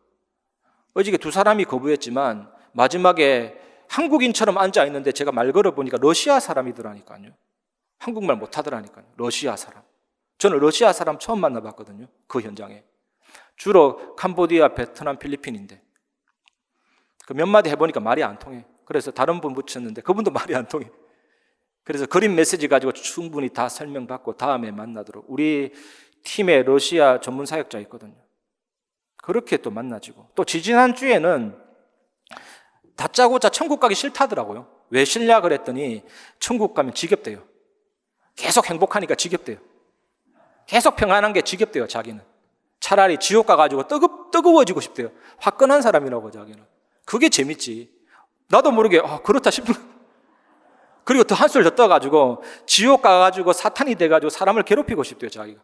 [SPEAKER 5] 어저께 2사람이 거부했지만 마지막에 한국인처럼 앉아있는데 제가 말 걸어보니까 러시아 사람이더라니까요. 한국말 못하더라니까요. 러시아 사람. 저는 러시아 사람 처음 만나봤거든요. 그 현장에. 주로 캄보디아, 베트남, 필리핀인데 그 몇 마디 해보니까 말이 안 통해. 그래서 다른 분 붙였는데 그분도 말이 안 통해. 그래서 그림 메시지 가지고 충분히 다 설명받고 다음에 만나도록. 우리 팀에 러시아 전문 사역자 있거든요. 그렇게 또 만나지고. 또 지지난주에는 다짜고짜 천국 가기 싫다더라고요. 왜 싫냐 그랬더니 천국 가면 지겹대요. 계속 행복하니까 지겹대요. 계속 평안한 게 지겹대요. 자기는 차라리 지옥 가가지고 뜨거워지고 싶대요. 화끈한 사람이라고 자기는. 그게 재밌지. 나도 모르게 그렇다 싶은. 그리고 더 한술 더 떠가지고 지옥 가가지고 사탄이 돼가지고 사람을 괴롭히고 싶대요, 자기가.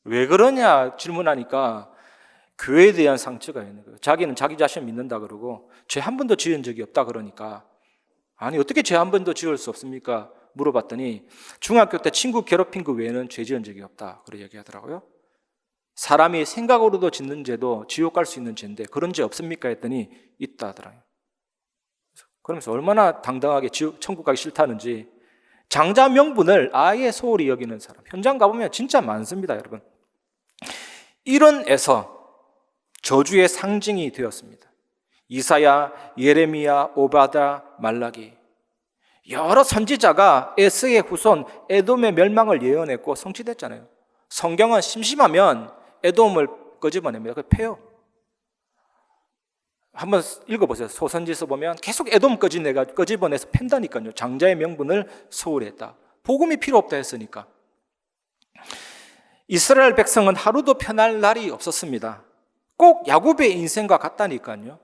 [SPEAKER 5] 왜 그러냐 질문하니까 교회에 대한 상처가 있는 거예요. 자기는 자기 자신을 믿는다 그러고 죄 한 번도 지은 적이 없다 그러니까, 아니 어떻게 죄 한 번도 지을 수 없습니까? 물어봤더니 중학교 때 친구 괴롭힌 그 외에는 죄 지은 적이 없다 그렇게 얘기하더라고요. 사람이 생각으로도 짓는 죄도 지옥 갈 수 있는 죄인데 그런 죄 없습니까? 했더니 있다 하더라고요. 그러면서 얼마나 당당하게 천국 가기 싫다는지 장자 명분을 아예 소홀히 여기는 사람, 현장 가보면 진짜 많습니다, 여러분. 이런 에서 저주의 상징이 되었습니다. 이사야, 예레미야, 오바다, 말라기, 여러 선지자가 에스의 후손 에돔의 멸망을 예언했고 성취됐잖아요. 성경은 심심하면 에돔을 끄집어냅니다. 그걸 패요. 한번 읽어보세요. 소선지서 보면 계속 에돔 끄집어내서 팬다니까요. 장자의 명분을 소홀히 했다. 복음이 필요 없다 했으니까. 이스라엘 백성은 하루도 편할 날이 없었습니다. 꼭 야곱의 인생과 같다니까요.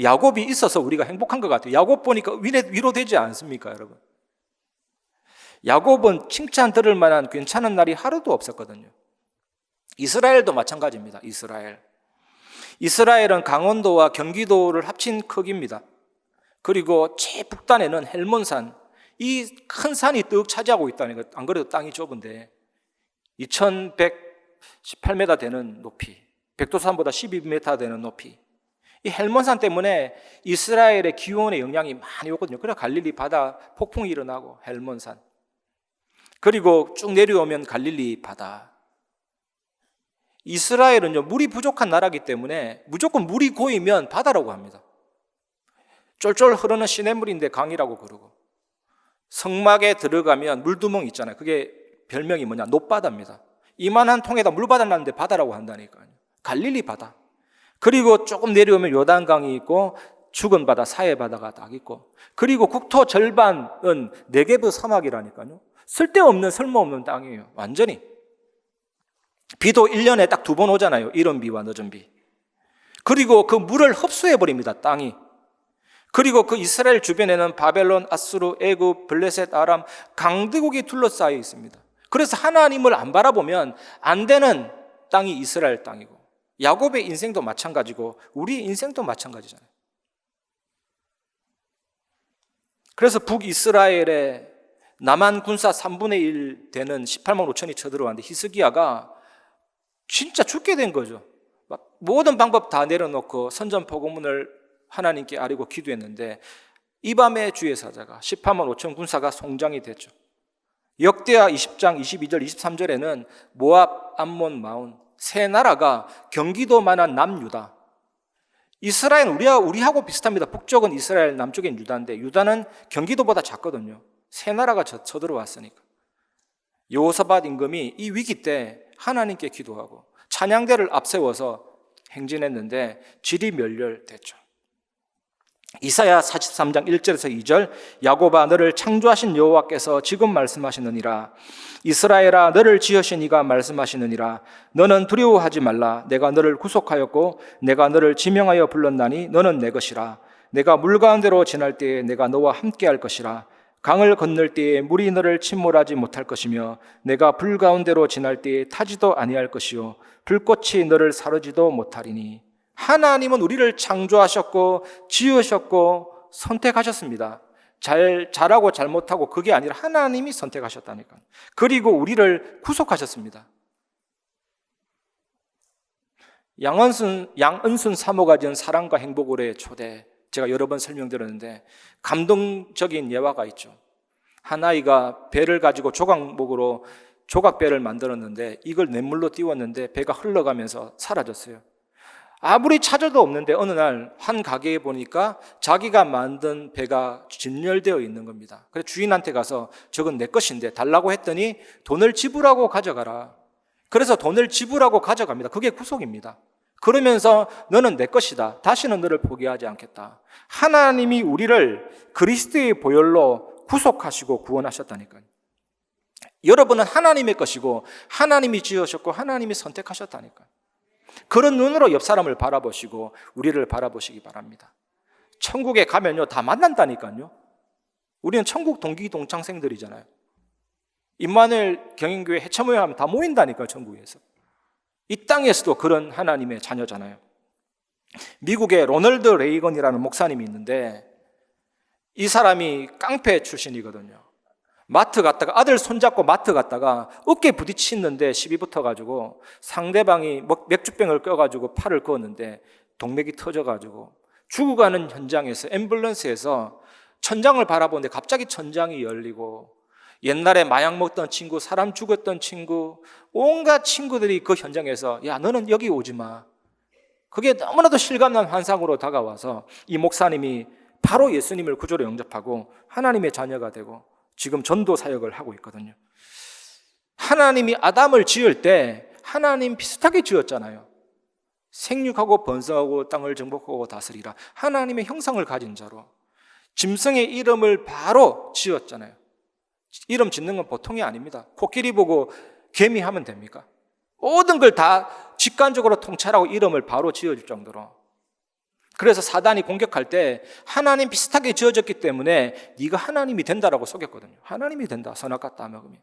[SPEAKER 5] 야곱이 있어서 우리가 행복한 것 같아요. 야곱 보니까 위로되지 않습니까, 여러분? 야곱은 칭찬 들을 만한 괜찮은 날이 하루도 없었거든요. 이스라엘도 마찬가지입니다. 이스라엘은 강원도와 경기도를 합친 크기입니다. 그리고 최북단에는 헬몬산, 이 큰 산이 뜩 차지하고 있다는 것. 안 그래도 땅이 좁은데 2118m 되는 높이, 백두산보다 12m 되는 높이. 이 헬몬산 때문에 이스라엘의 기온의 영향이 많이 오거든요. 그래서 갈릴리 바다 폭풍이 일어나고 헬몬산, 그리고 쭉 내려오면 갈릴리 바다. 이스라엘은요, 물이 부족한 나라이기 때문에 무조건 물이 고이면 바다라고 합니다. 쫄쫄 흐르는 시냇물인데 강이라고 그러고, 성막에 들어가면 물두멍 있잖아요. 그게 별명이 뭐냐, 높바다입니다. 이만한 통에다 물 받아놨는데 바다라고 한다니까요. 갈릴리 바다. 그리고 조금 내려오면 요단강이 있고 죽은 바다, 사해 바다가 딱 있고, 그리고 국토 절반은 네게브 사막이라니까요. 쓸데없는 쓸모없는 땅이에요. 완전히. 비도 1년에 딱 2번 오잖아요. 이른 비와 늦은 비. 그리고 그 물을 흡수해버립니다, 땅이. 그리고 그 이스라엘 주변에는 바벨론, 아수르, 애굽, 블레셋, 아람, 강대국이 둘러싸여 있습니다. 그래서 하나님을 안 바라보면 안 되는 땅이 이스라엘 땅이고, 야곱의 인생도 마찬가지고 우리 인생도 마찬가지잖아요. 그래서 북이스라엘에 남한 군사 3분의 1 되는 18만 5천이 쳐들어왔는데 히스기야가 진짜 죽게 된 거죠. 모든 방법 다 내려놓고 선전포고문을 하나님께 아뢰고 기도했는데, 이 밤에 주의 사자가 18만 5천 군사가 송장이 됐죠. 역대하 20장 22절 23절에는 모압, 암몬, 마온 세 나라가 경기도만한 남유다. 이스라엘은 우리하고 비슷합니다. 북쪽은 이스라엘, 남쪽엔 유다인데 유다는 경기도보다 작거든요. 세 나라가 쳐들어왔으니까. 여호사밧 임금이 이 위기 때 하나님께 기도하고 찬양대를 앞세워서 행진했는데 질이 멸렬됐죠. 이사야 43장 1절에서 2절, 야곱아 너를 창조하신 여호와께서 지금 말씀하시느니라. 이스라엘아 너를 지으신 이가 말씀하시느니라. 너는 두려워하지 말라. 내가 너를 구속하였고 내가 너를 지명하여 불렀나니 너는 내 것이라. 내가 물 가운데로 지날 때에 내가 너와 함께할 것이라. 강을 건널 때에 물이 너를 침몰하지 못할 것이며 내가 불 가운데로 지날 때에 타지도 아니할 것이요 불꽃이 너를 사르지도 못하리니. 하나님은 우리를 창조하셨고 지으셨고 선택하셨습니다. 잘하고 잘못하고 그게 아니라 하나님이 선택하셨다니까요. 그리고 우리를 구속하셨습니다. 양은순 사모가 지은 사랑과 행복으로의 초대, 제가 여러 번 설명드렸는데 감동적인 예화가 있죠. 한 아이가 배를 가지고 조각목으로 조각배를 만들었는데 이걸 냇물로 띄웠는데 배가 흘러가면서 사라졌어요. 아무리 찾아도 없는데 어느 날 한 가게에 보니까 자기가 만든 배가 진열되어 있는 겁니다. 그래서 주인한테 가서 저건 내 것인데 달라고 했더니 돈을 지불하고 가져가라. 그래서 돈을 지불하고 가져갑니다. 그게 구속입니다. 그러면서 너는 내 것이다. 다시는 너를 포기하지 않겠다. 하나님이 우리를 그리스도의 보혈로 구속하시고 구원하셨다니까요. 여러분은 하나님의 것이고 하나님이 지으셨고 하나님이 선택하셨다니까요. 그런 눈으로 옆 사람을 바라보시고 우리를 바라보시기 바랍니다. 천국에 가면요 다 만난다니까요. 우리는 천국 동기 동창생들이잖아요. 임마누엘 경인교회 해체모임 하면 다 모인다니까요. 천국에서. 이 땅에서도 그런 하나님의 자녀잖아요. 미국에 로널드 레이건이라는 목사님이 있는데 이 사람이 깡패 출신이거든요. 마트 갔다가 아들 손잡고 마트 갔다가 어깨에 부딪히는데 시비 붙어가지고 상대방이 맥주병을 껴가지고 팔을 그었는데 동맥이 터져가지고 죽어가는 현장에서 앰뷸런스에서 천장을 바라보는데 갑자기 천장이 열리고 옛날에 마약 먹던 친구, 사람 죽었던 친구, 온갖 친구들이 그 현장에서 야 너는 여기 오지 마. 그게 너무나도 실감난 환상으로 다가와서 이 목사님이 바로 예수님을 구주로 영접하고 하나님의 자녀가 되고 지금 전도 사역을 하고 있거든요. 하나님이 아담을 지을 때 하나님 비슷하게 지었잖아요. 생육하고 번성하고 땅을 정복하고 다스리라. 하나님의 형상을 가진 자로 짐승의 이름을 바로 지었잖아요. 이름 짓는 건 보통이 아닙니다. 코끼리 보고 개미 하면 됩니까? 모든 걸 다 직관적으로 통찰하고 이름을 바로 지어줄 정도로. 그래서 사단이 공격할 때 하나님 비슷하게 지어졌기 때문에 네가 하나님이 된다라고 속였거든요. 하나님이 된다. 선악과 따먹으면.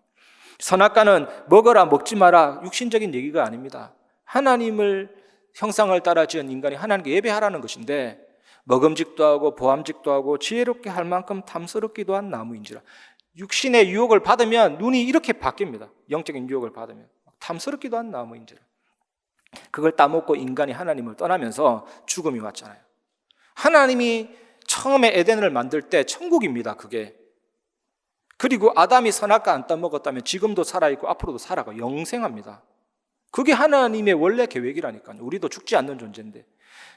[SPEAKER 5] 선악과는 먹어라 먹지 마라 육신적인 얘기가 아닙니다. 하나님을 형상을 따라 지은 인간이 하나님께 예배하라는 것인데 먹음직도 하고 보암직도 하고 지혜롭게 할 만큼 탐스럽기도 한 나무인지라. 육신의 유혹을 받으면 눈이 이렇게 바뀝니다. 영적인 유혹을 받으면 탐스럽기도 한 나무인지라. 그걸 따먹고 인간이 하나님을 떠나면서 죽음이 왔잖아요. 하나님이 처음에 에덴을 만들 때 천국입니다. 그게. 그리고 아담이 선악과 안 따먹었다면 지금도 살아있고 앞으로도 살아가 영생합니다. 그게 하나님의 원래 계획이라니까요. 우리도 죽지 않는 존재인데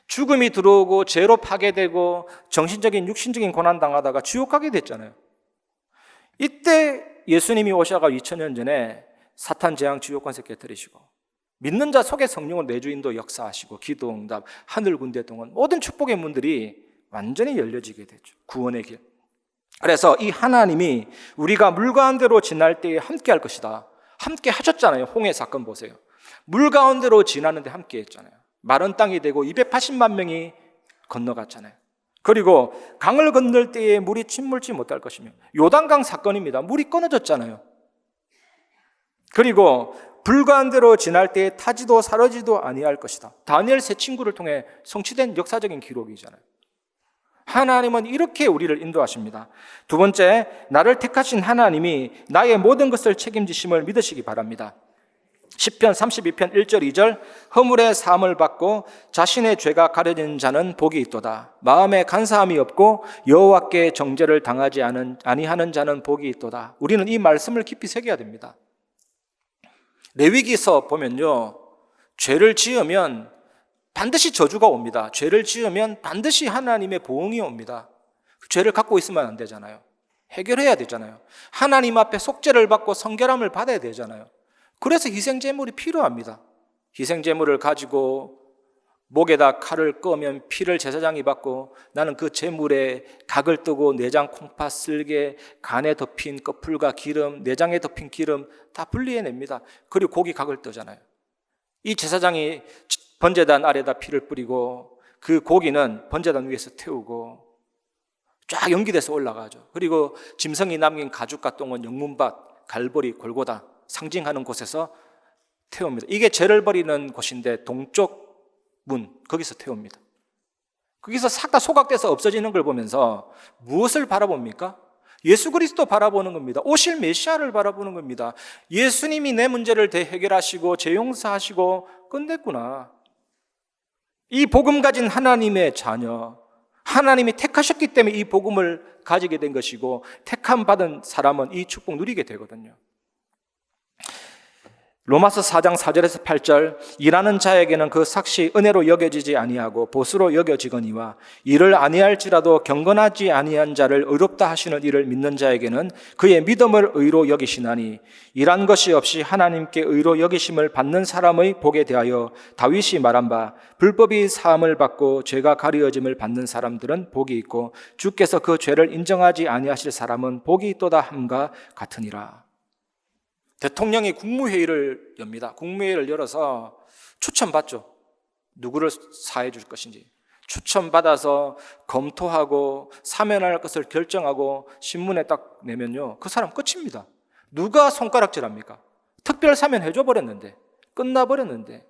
[SPEAKER 5] 죽음이 들어오고 죄로 파괴되고 정신적인 육신적인 고난 당하다가 지옥 가게 됐잖아요. 이때 예수님이 오셔가 2000년 전에 사탄 재앙 지옥 권세 깨뜨리시고 믿는 자 속에 성령을 내주인도 역사하시고 기도 응답 하늘 군대 동원 모든 축복의 문들이 완전히 열려지게 됐죠. 구원의 길. 그래서 이 하나님이 우리가 물 가운데로 지날 때에 함께 할 것이다. 함께 하셨잖아요. 홍해 사건 보세요. 물 가운데로 지나는데 함께 했잖아요. 마른 땅이 되고 280만 명이 건너갔잖아요. 그리고 강을 건널 때에 물이 침몰치 못할 것이며 요단강 사건입니다. 물이 끊어졌잖아요. 그리고 불 가운데로 지날 때에 타지도 사르지도 아니할 것이다. 다니엘 세 친구를 통해 성취된 역사적인 기록이잖아요. 하나님은 이렇게 우리를 인도하십니다. 두 번째, 나를 택하신 하나님이 나의 모든 것을 책임지심을 믿으시기 바랍니다. 시편 32편 1절 2절 허물의 사함을 받고 자신의 죄가 가려진 자는 복이 있도다. 마음에 간사함이 없고 여호와께 정죄를 당하지 아니하는 자는 복이 있도다. 우리는 이 말씀을 깊이 새겨야 됩니다. 레위기서 보면요, 죄를 지으면 반드시 저주가 옵니다. 죄를 지으면 반드시 하나님의 보응이 옵니다. 죄를 갖고 있으면 안 되잖아요. 해결해야 되잖아요. 하나님 앞에 속죄를 받고 성결함을 받아야 되잖아요. 그래서 희생제물이 필요합니다. 희생제물을 가지고 목에다 칼을 끄면 피를 제사장이 받고 나는 그 제물에 각을 뜨고 내장, 콩팥, 쓸개, 간에 덮인 꺼풀과 기름, 내장에 덮인 기름 다 분리해냅니다. 그리고 고기 각을 뜨잖아요. 이 제사장이 번제단 아래다 피를 뿌리고 그 고기는 번제단 위에서 태우고 쫙 연기돼서 올라가죠. 그리고 짐승이 남긴 가죽과 똥은 영문밭, 갈보리, 골고다 상징하는 곳에서 태웁니다. 이게 죄를 버리는 곳인데 동쪽 문, 거기서 태웁니다. 거기서 싹 다 소각돼서 없어지는 걸 보면서 무엇을 바라봅니까? 예수 그리스도 바라보는 겁니다. 오실 메시아를 바라보는 겁니다. 예수님이 내 문제를 해결하시고 죄 용서하시고 끝냈구나. 이 복음 가진 하나님의 자녀, 하나님이 택하셨기 때문에 이 복음을 가지게 된 것이고 택함 받은 사람은 이 축복 누리게 되거든요. 로마서 4장 4절에서 8절 일하는 자에게는 그 삭시 은혜로 여겨지지 아니하고 보수로 여겨지거니와 이를 아니할지라도 경건하지 아니한 자를 의롭다 하시는 이를 믿는 자에게는 그의 믿음을 의로 여기시나니 일한 것이 없이 하나님께 의로 여기심을 받는 사람의 복에 대하여 다윗이 말한 바 불법이 사함을 받고 죄가 가리어짐을 받는 사람들은 복이 있고 주께서 그 죄를 인정하지 아니하실 사람은 복이 있도다 함과 같으니라. 대통령이 국무회의를 엽니다. 국무회의를 열어서 추천받죠. 누구를 사해 줄 것인지 추천받아서 검토하고 사면할 것을 결정하고 신문에 딱 내면요, 그 사람 끝입니다. 누가 손가락질합니까? 특별 사면해줘 버렸는데, 끝나버렸는데,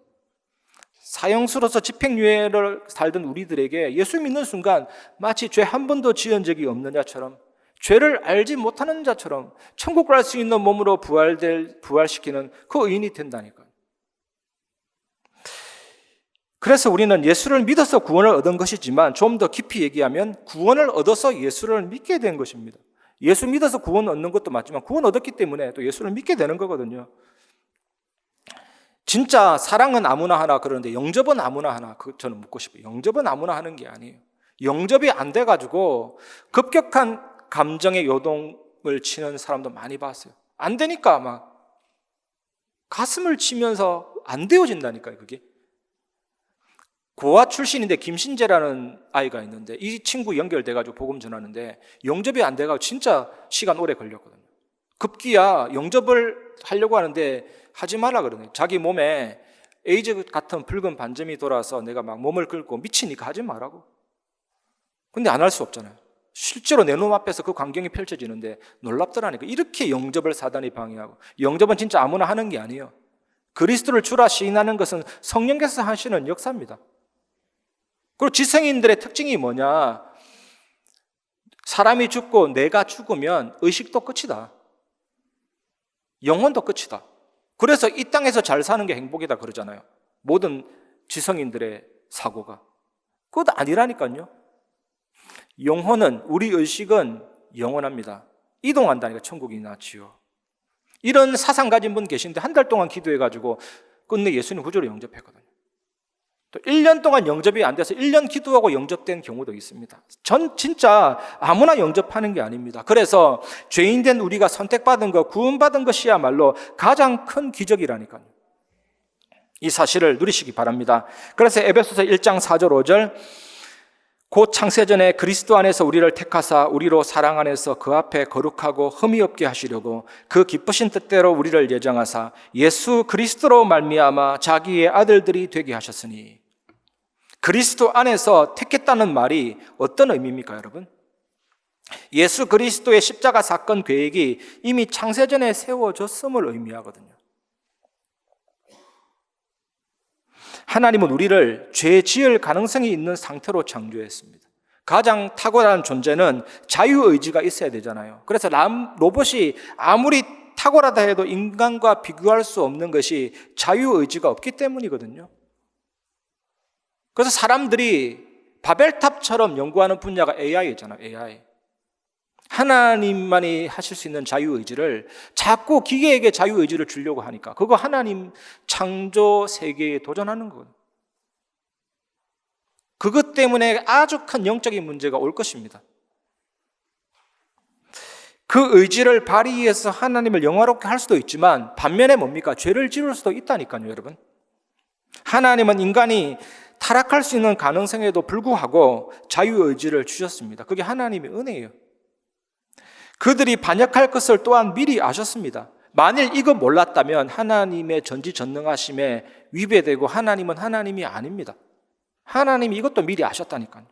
[SPEAKER 5] 사형수로서 집행유예를 살던 우리들에게 예수 믿는 순간 마치 죄 한 번도 지은 적이 없는 자처럼, 죄를 알지 못하는 자처럼 천국 갈 수 있는 몸으로 부활시키는 그 의인이 된다니까요. 그래서 우리는 예수를 믿어서 구원을 얻은 것이지만 좀 더 깊이 얘기하면 구원을 얻어서 예수를 믿게 된 것입니다. 예수 믿어서 구원 얻는 것도 맞지만 구원 얻었기 때문에 또 예수를 믿게 되는 거거든요. 진짜 사랑은 아무나 하나 그러는데 영접은 아무나 하나, 저는 묻고 싶어요. 영접은 아무나 하는 게 아니에요. 영접이 안 돼가지고 급격한 감정의 요동을 치는 사람도 많이 봤어요. 안 되니까 막 가슴을 치면서 안 되어진다니까요, 그게. 고아 출신인데 김신재라는 아이가 있는데 이 친구 연결돼가지고 복음 전하는데 영접이 안 돼가지고 진짜 시간 오래 걸렸거든요. 급기야 영접을 하려고 하는데 하지 말라 그러네요. 자기 몸에 에이즈 같은 붉은 반점이 돌아서 내가 막 몸을 긁고 미치니까 하지 말라고. 근데 안 할 수 없잖아요. 실제로 내 눈 앞에서 그 광경이 펼쳐지는데 놀랍더라니까. 이렇게 영접을 사단이 방해하고. 영접은 진짜 아무나 하는 게 아니에요. 그리스도를 주라 시인하는 것은 성령께서 하시는 역사입니다. 그리고 지성인들의 특징이 뭐냐? 사람이 죽고 내가 죽으면 의식도 끝이다. 영혼도 끝이다. 그래서 이 땅에서 잘 사는 게 행복이다 그러잖아요. 모든 지성인들의 사고가. 그것 아니라니까요. 영혼은, 우리 의식은 영원합니다. 이동한다니까, 천국이나 지옥. 이런 사상 가진 분 계신데 한 달 동안 기도해가지고 끝내 예수님 구주로 영접했거든요. 또 1년 동안 영접이 안 돼서 1년 기도하고 영접된 경우도 있습니다. 전 진짜 아무나 영접하는 게 아닙니다. 그래서 죄인된 우리가 선택받은 것, 구원받은 것이야말로 가장 큰 기적이라니까요. 이 사실을 누리시기 바랍니다. 그래서 에베소서 1장 4절 5절 곧 창세전에 그리스도 안에서 우리를 택하사 우리로 사랑 안에서 그 앞에 거룩하고 흠이 없게 하시려고 그 기쁘신 뜻대로 우리를 예정하사 예수 그리스도로 말미암아 자기의 아들들이 되게 하셨으니. 그리스도 안에서 택했다는 말이 어떤 의미입니까, 여러분? 예수 그리스도의 십자가 사건 계획이 이미 창세전에 세워졌음을 의미하거든요. 하나님은 우리를 죄 지을 가능성이 있는 상태로 창조했습니다. 가장 탁월한 존재는 자유의지가 있어야 되잖아요. 그래서 로봇이 아무리 탁월하다 해도 인간과 비교할 수 없는 것이 자유의지가 없기 때문이거든요. 그래서 사람들이 바벨탑처럼 연구하는 분야가 AI잖아요. AI. 하나님만이 하실 수 있는 자유의지를 자꾸 기계에게 자유의지를 주려고 하니까 그거 하나님 창조 세계에 도전하는 거예요. 그것 때문에 아주 큰 영적인 문제가 올 것입니다. 그 의지를 발휘해서 하나님을 영화롭게 할 수도 있지만 반면에 뭡니까? 죄를 지을 수도 있다니까요, 여러분. 하나님은 인간이 타락할 수 있는 가능성에도 불구하고 자유의지를 주셨습니다. 그게 하나님의 은혜예요. 그들이 반역할 것을 또한 미리 아셨습니다. 만일 이거 몰랐다면 하나님의 전지전능하심에 위배되고 하나님은 하나님이 아닙니다. 하나님이 이것도 미리 아셨다니까요.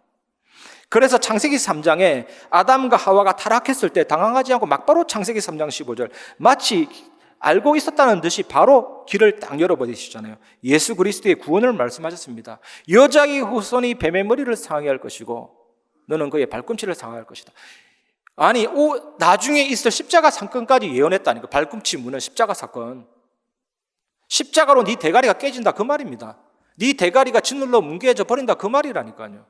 [SPEAKER 5] 그래서 창세기 3장에 아담과 하와가 타락했을 때 당황하지 않고 막바로 창세기 3장 15절 마치 알고 있었다는 듯이 바로 길을 딱 열어버리시잖아요. 예수 그리스도의 구원을 말씀하셨습니다. 여자의 후손이 뱀의 머리를 상하게 할 것이고 너는 그의 발꿈치를 상하게 할 것이다. 아니, 나중에 있을 십자가 사건까지 예언했다니까. 발꿈치 무는 십자가 사건. 십자가로 네 대가리가 깨진다 그 말입니다. 네 대가리가 짓눌러 뭉개져 버린다 그 말이라니까요.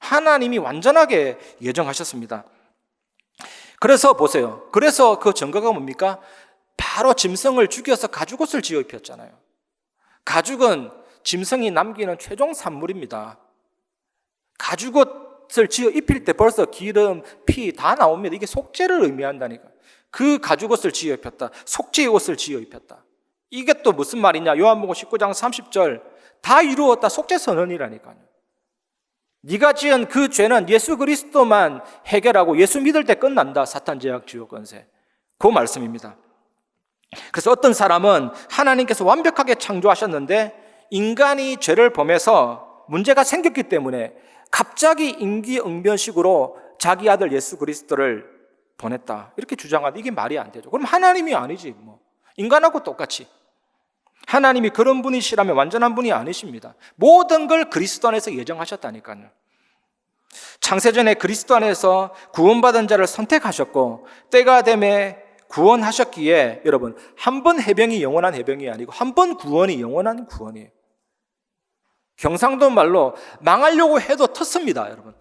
[SPEAKER 5] 하나님이 완전하게 예정하셨습니다. 그래서 보세요. 그래서 그 증거가 뭡니까? 바로 짐승을 죽여서 가죽옷을 지어 입혔잖아요. 가죽은 짐승이 남기는 최종 산물입니다. 가죽옷을 지어 입힐 때 벌써 기름, 피 다 나옵니다. 이게 속죄를 의미한다니까. 그 가죽옷을 지어 입혔다. 속죄의 옷을 지어 입혔다. 이게 또 무슨 말이냐? 요한복음 19장 30절 다 이루었다. 속죄 선언이라니까요. 네가 지은 그 죄는 예수 그리스도만 해결하고 예수 믿을 때 끝난다. 사탄 제약 지옥 권세. 그 말씀입니다. 그래서 어떤 사람은 하나님께서 완벽하게 창조하셨는데 인간이 죄를 범해서 문제가 생겼기 때문에 갑자기 임기응변식으로 자기 아들 예수 그리스도를 보냈다, 이렇게 주장하는데 이게 말이 안 되죠. 그럼 하나님이 아니지 뭐. 인간하고 똑같이. 하나님이 그런 분이시라면 완전한 분이 아니십니다. 모든 걸 그리스도 안에서 예정하셨다니까요. 창세전에 그리스도 안에서 구원받은 자를 선택하셨고 때가 되매 구원하셨기에 여러분, 한 번 해병이 영원한 해병이 아니고 한 번 구원이 영원한 구원이에요. 경상도 말로 망하려고 해도 텄습니다. 여러분,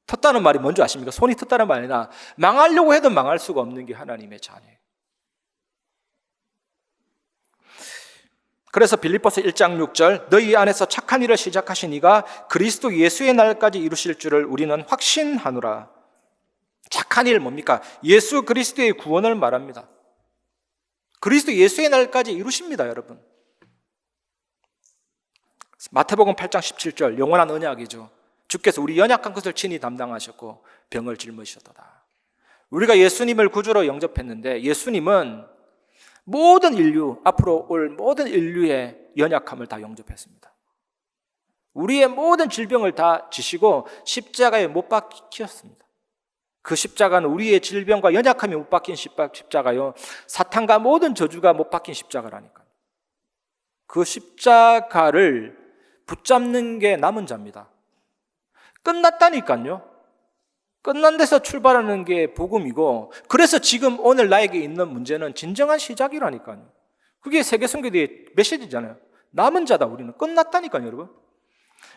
[SPEAKER 5] 텄다는 말이 뭔지 아십니까? 손이 텄다는 말이 아니라 망하려고 해도 망할 수가 없는 게 하나님의 자녀예요. 그래서 빌립보서 1장 6절 너희 안에서 착한 일을 시작하신 이가 그리스도 예수의 날까지 이루실 줄을 우리는 확신하노라. 착한 일 뭡니까? 예수 그리스도의 구원을 말합니다. 그리스도 예수의 날까지 이루십니다, 여러분. 마태복음 8장 17절 영원한 언약이죠. 주께서 우리 연약한 것을 친히 담당하셨고 병을 짊으셨도다. 우리가 예수님을 구주로 영접했는데 예수님은 모든 인류, 앞으로 올 모든 인류의 연약함을 다 영접했습니다. 우리의 모든 질병을 다 지시고 십자가에 못 박히셨습니다. 그 십자가는 우리의 질병과 연약함이 못 박힌 십자가요, 사탄과 모든 저주가 못 박힌 십자가라니까요. 그 십자가를 붙잡는 게 남은 자입니다. 끝났다니까요. 끝난 데서 출발하는 게 복음이고, 그래서 지금 오늘 나에게 있는 문제는 진정한 시작이라니까요. 그게 세계선교대의 메시지잖아요. 남은 자다, 우리는. 끝났다니까요, 여러분.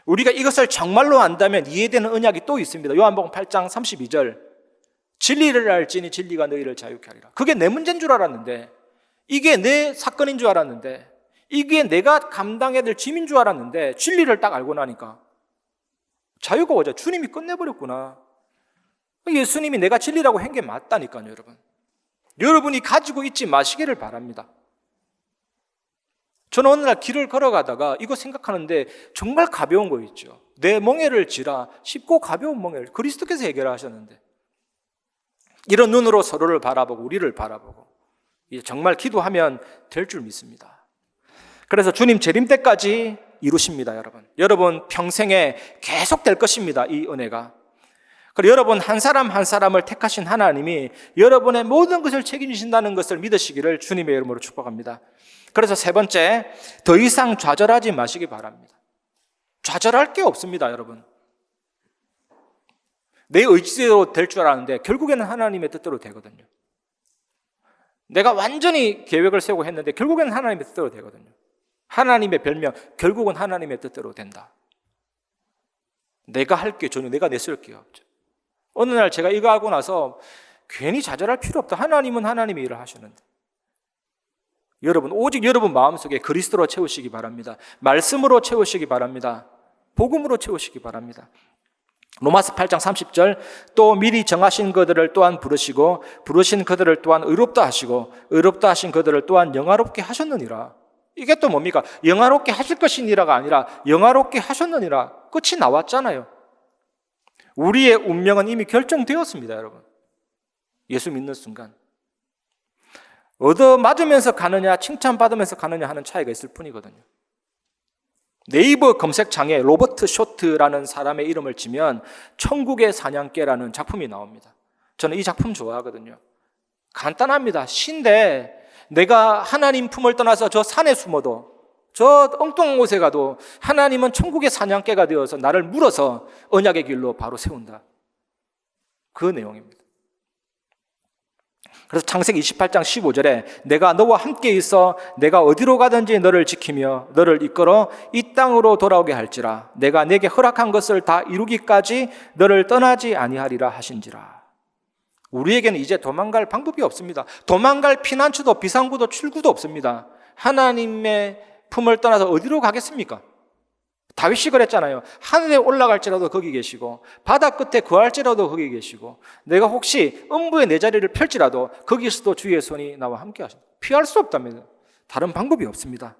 [SPEAKER 5] 우리가 이것을 정말로 안다면 이해되는 언약이 또 있습니다. 요한복음 8장 32절 진리를 알지니 진리가 너희를 자유케 하리라. 그게 내 문제인 줄 알았는데, 이게 내 사건인 줄 알았는데, 이게 내가 감당해야 될 짐인 줄 알았는데 진리를 딱 알고 나니까 자유가 오자. 주님이 끝내버렸구나. 예수님이 내가 진리라고 한 게 맞다니까요, 여러분. 여러분이 가지고 있지 마시기를 바랍니다. 저는 어느 날 길을 걸어가다가 이거 생각하는데 정말 가벼운 거 있죠. 내 멍에를 지라 쉽고 가벼운 멍에를 그리스도께서 해결하셨는데, 이런 눈으로 서로를 바라보고 우리를 바라보고 정말 기도하면 될 줄 믿습니다. 그래서 주님 재림 때까지 이루십니다, 여러분. 여러분 평생에 계속 될 것입니다, 이 은혜가. 그리고 여러분 한 사람 한 사람을 택하신 하나님이 여러분의 모든 것을 책임지신다는 것을 믿으시기를 주님의 이름으로 축복합니다. 그래서 세 번째, 더 이상 좌절하지 마시기 바랍니다. 좌절할 게 없습니다, 여러분. 내 의지대로 될 줄 알았는데 결국에는 하나님의 뜻대로 되거든요. 내가 완전히 계획을 세우고 했는데 결국에는 하나님의 뜻대로 되거든요. 하나님의 별명, 결국은 하나님의 뜻대로 된다. 내가 할 게 전혀, 내가 내쓸 게 없죠. 어느 날 제가 이거 하고 나서 괜히 좌절할 필요 없다. 하나님은 하나님의 일을 하시는데. 여러분, 오직 여러분 마음속에 그리스도로 채우시기 바랍니다. 말씀으로 채우시기 바랍니다. 복음으로 채우시기 바랍니다. 로마서 8장 30절 또 미리 정하신 그들을 또한 부르시고 부르신 그들을 또한 의롭다 하시고 의롭다 하신 그들을 또한 영화롭게 하셨느니라. 이게 또 뭡니까? 영화롭게 하실 것이니라가 아니라 영화롭게 하셨느니라. 끝이 나왔잖아요. 우리의 운명은 이미 결정되었습니다, 여러분. 예수 믿는 순간. 얻어맞으면서 가느냐 칭찬받으면서 가느냐 하는 차이가 있을 뿐이거든요. 네이버 검색창에 로버트 쇼트라는 사람의 이름을 치면 천국의 사냥개라는 작품이 나옵니다. 저는 이 작품 좋아하거든요. 간단합니다. 시인데 내가 하나님 품을 떠나서 저 산에 숨어도, 저 엉뚱한 곳에 가도 하나님은 천국의 사냥개가 되어서 나를 물어서 언약의 길로 바로 세운다. 그 내용입니다. 그래서 창세기 28장 15절에 내가 너와 함께 있어 내가 어디로 가든지 너를 지키며 너를 이끌어 이 땅으로 돌아오게 할지라 내가 내게 허락한 것을 다 이루기까지 너를 떠나지 아니하리라 하신지라. 우리에게는 이제 도망갈 방법이 없습니다. 도망갈 피난처도 비상구도 출구도 없습니다. 하나님의 품을 떠나서 어디로 가겠습니까? 다윗이 그랬잖아요. 하늘에 올라갈지라도 거기 계시고 바다 끝에 거할지라도 거기 계시고 내가 혹시 음부의 내 자리를 펼지라도 거기서도 주의 손이 나와 함께 하신다. 피할 수 없답니다. 다른 방법이 없습니다.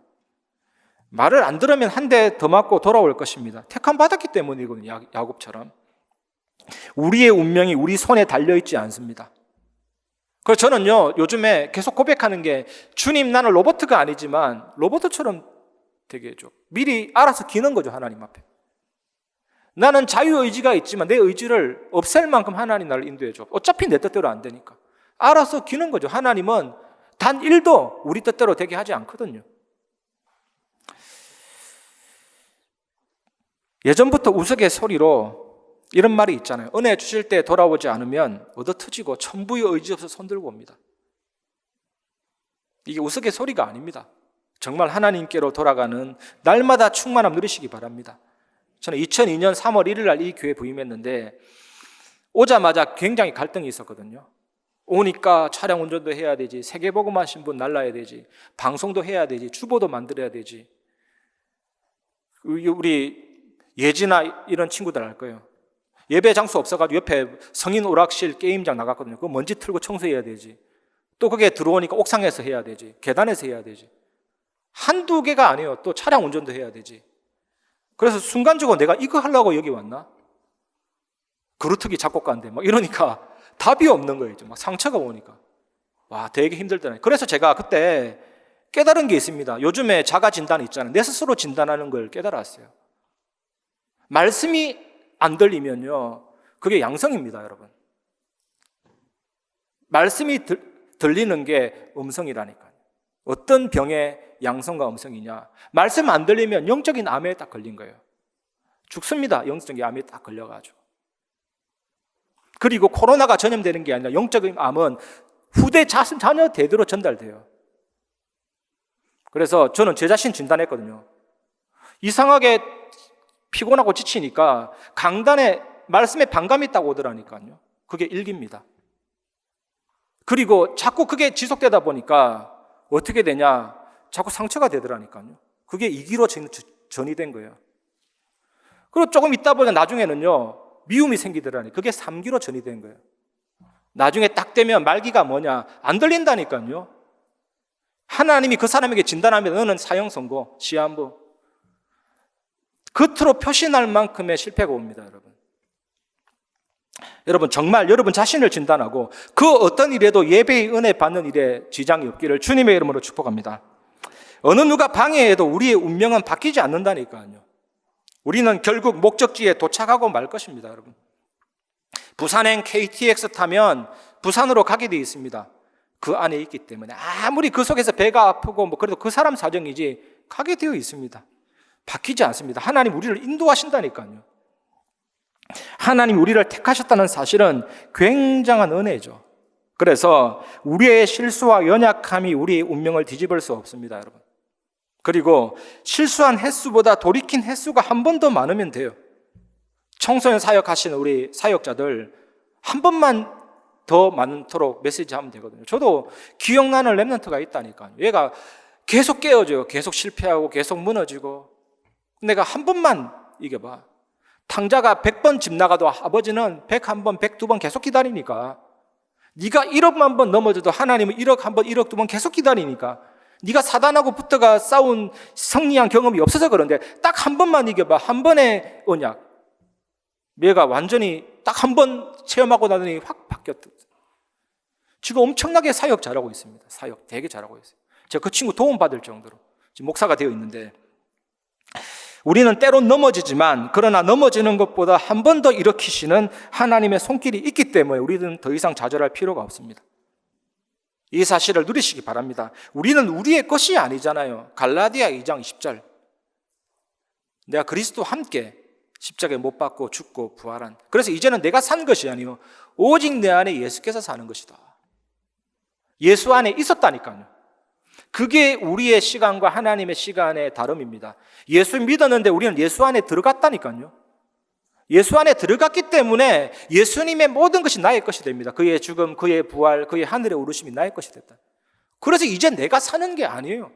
[SPEAKER 5] 말을 안 들으면 한 대 더 맞고 돌아올 것입니다. 택함 받았기 때문이거든요. 야곱처럼. 우리의 운명이 우리 손에 달려있지 않습니다. 그래서 저는요 요즘에 계속 고백하는 게 주님 나는 로버트가 아니지만 로버트처럼 되게 해줘. 미리 알아서 기는 거죠, 하나님 앞에. 나는 자유의지가 있지만 내 의지를 없앨 만큼 하나님 나를 인도해줘. 어차피 내 뜻대로 안 되니까. 알아서 기는 거죠. 하나님은 단 1도 우리 뜻대로 되게 하지 않거든요. 예전부터 우스갯소리로 이런 말이 있잖아요. 은혜 주실 때 돌아오지 않으면 얻어 터지고 천부의 의지 없어 손들고 옵니다. 이게 우스갯소리가 아닙니다. 정말 하나님께로 돌아가는 날마다 충만함 누리시기 바랍니다. 저는 2002년 3월 1일 날 이 교회 부임했는데 오자마자 굉장히 갈등이 있었거든요. 오니까 차량 운전도 해야 되지, 세계복음화 신분 날라야 되지, 방송도 해야 되지, 주보도 만들어야 되지. 우리 예지나 이런 친구들 알 거예요. 예배 장소 없어가지고 옆에 성인 오락실 게임장 나갔거든요. 그거 먼지 틀고 청소해야 되지. 또 그게 들어오니까 옥상에서 해야 되지, 계단에서 해야 되지. 한두 개가 아니에요. 또 차량 운전도 해야 되지. 그래서 순간적으로 내가 이거 하려고 여기 왔나? 그루트기 작곡가인데 막 이러니까 답이 없는 거예요. 막 상처가 오니까. 와, 되게 힘들더라고요. 그래서 제가 그때 깨달은 게 있습니다. 요즘에 자가 진단 있잖아요. 내 스스로 진단하는 걸 깨달았어요. 말씀이 안 들리면요, 그게 양성입니다, 여러분. 말씀이 들리는 게 음성이라니까요. 어떤 병의 양성과 음성이냐? 말씀 안 들리면 영적인 암에 딱 걸린 거예요. 죽습니다. 영적인 암에 딱 걸려가지고. 그리고 코로나가 전염되는 게 아니라 영적인 암은 후대 자녀 대대로 전달돼요. 그래서 저는 제 자신 진단했거든요. 이상하게 피곤하고 지치니까 강단에 말씀에 반감이 있다고 오더라니까요. 그게 일기입니다. 그리고 자꾸 그게 지속되다 보니까 어떻게 되냐? 자꾸 상처가 되더라니까요. 그게 2기로 전이 된 거예요. 그리고 조금 있다 보니까 나중에는요, 미움이 생기더라니. 그게 3기로 전이 된 거예요. 나중에 딱 되면 말기가 뭐냐? 안 들린다니까요. 하나님이 그 사람에게 진단하면 너는 사형 선고, 시한부. 겉으로 표시날 만큼의 실패가 옵니다, 여러분. 여러분, 정말 여러분 자신을 진단하고 그 어떤 일에도 예배의 은혜 받는 일에 지장이 없기를 주님의 이름으로 축복합니다. 어느 누가 방해해도 우리의 운명은 바뀌지 않는다니까요. 우리는 결국 목적지에 도착하고 말 것입니다, 여러분. 부산행 KTX 타면 부산으로 가게 되어 있습니다. 그 안에 있기 때문에 아무리 그 속에서 배가 아프고 그래도 그 사람 사정이지 가게 되어 있습니다. 바뀌지 않습니다. 하나님 우리를 인도하신다니까요. 하나님 우리를 택하셨다는 사실은 굉장한 은혜죠. 그래서 우리의 실수와 연약함이 우리의 운명을 뒤집을 수 없습니다, 여러분. 그리고 실수한 횟수보다 돌이킨 횟수가 한 번 더 많으면 돼요. 청소년 사역하시는 우리 사역자들 한 번만 더 많도록 메시지 하면 되거든요. 저도 기억나는 랩런트가 있다니까요. 얘가 계속 깨어져요. 계속 실패하고 계속 무너지고. 내가 한 번만 이겨봐. 탕자가 100번 집 나가도 아버지는 101번, 102번 계속 기다리니까. 네가 1억만 번 넘어져도 하나님은 1억 한 번, 1억 두 번 계속 기다리니까. 네가 사단하고 붙어가 싸운 승리한 경험이 없어서 그런데 딱 한 번만 이겨봐. 한 번의 언약. 얘가 완전히 딱 한 번 체험하고 나더니 확 바뀌었다. 지금 엄청나게 사역 잘하고 있습니다. 사역 되게 잘하고 있어요. 제가 그 친구 도움받을 정도로 지금 목사가 되어 있는데, 우리는 때론 넘어지지만 그러나 넘어지는 것보다 한 번 더 일으키시는 하나님의 손길이 있기 때문에 우리는 더 이상 좌절할 필요가 없습니다. 이 사실을 누리시기 바랍니다. 우리는 우리의 것이 아니잖아요. 갈라디아 2장 20절. 내가 그리스도와 함께 십자가에 못 박고 죽고 부활한. 그래서 이제는 내가 산 것이 아니요 오직 내 안에 예수께서 사는 것이다. 예수 안에 있었다니까요. 그게 우리의 시간과 하나님의 시간의 다름입니다. 예수 믿었는데 우리는 예수 안에 들어갔다니까요. 예수 안에 들어갔기 때문에 예수님의 모든 것이 나의 것이 됩니다. 그의 죽음, 그의 부활, 그의 하늘에 오르심이 나의 것이 됐다. 그래서 이제 내가 사는 게 아니에요.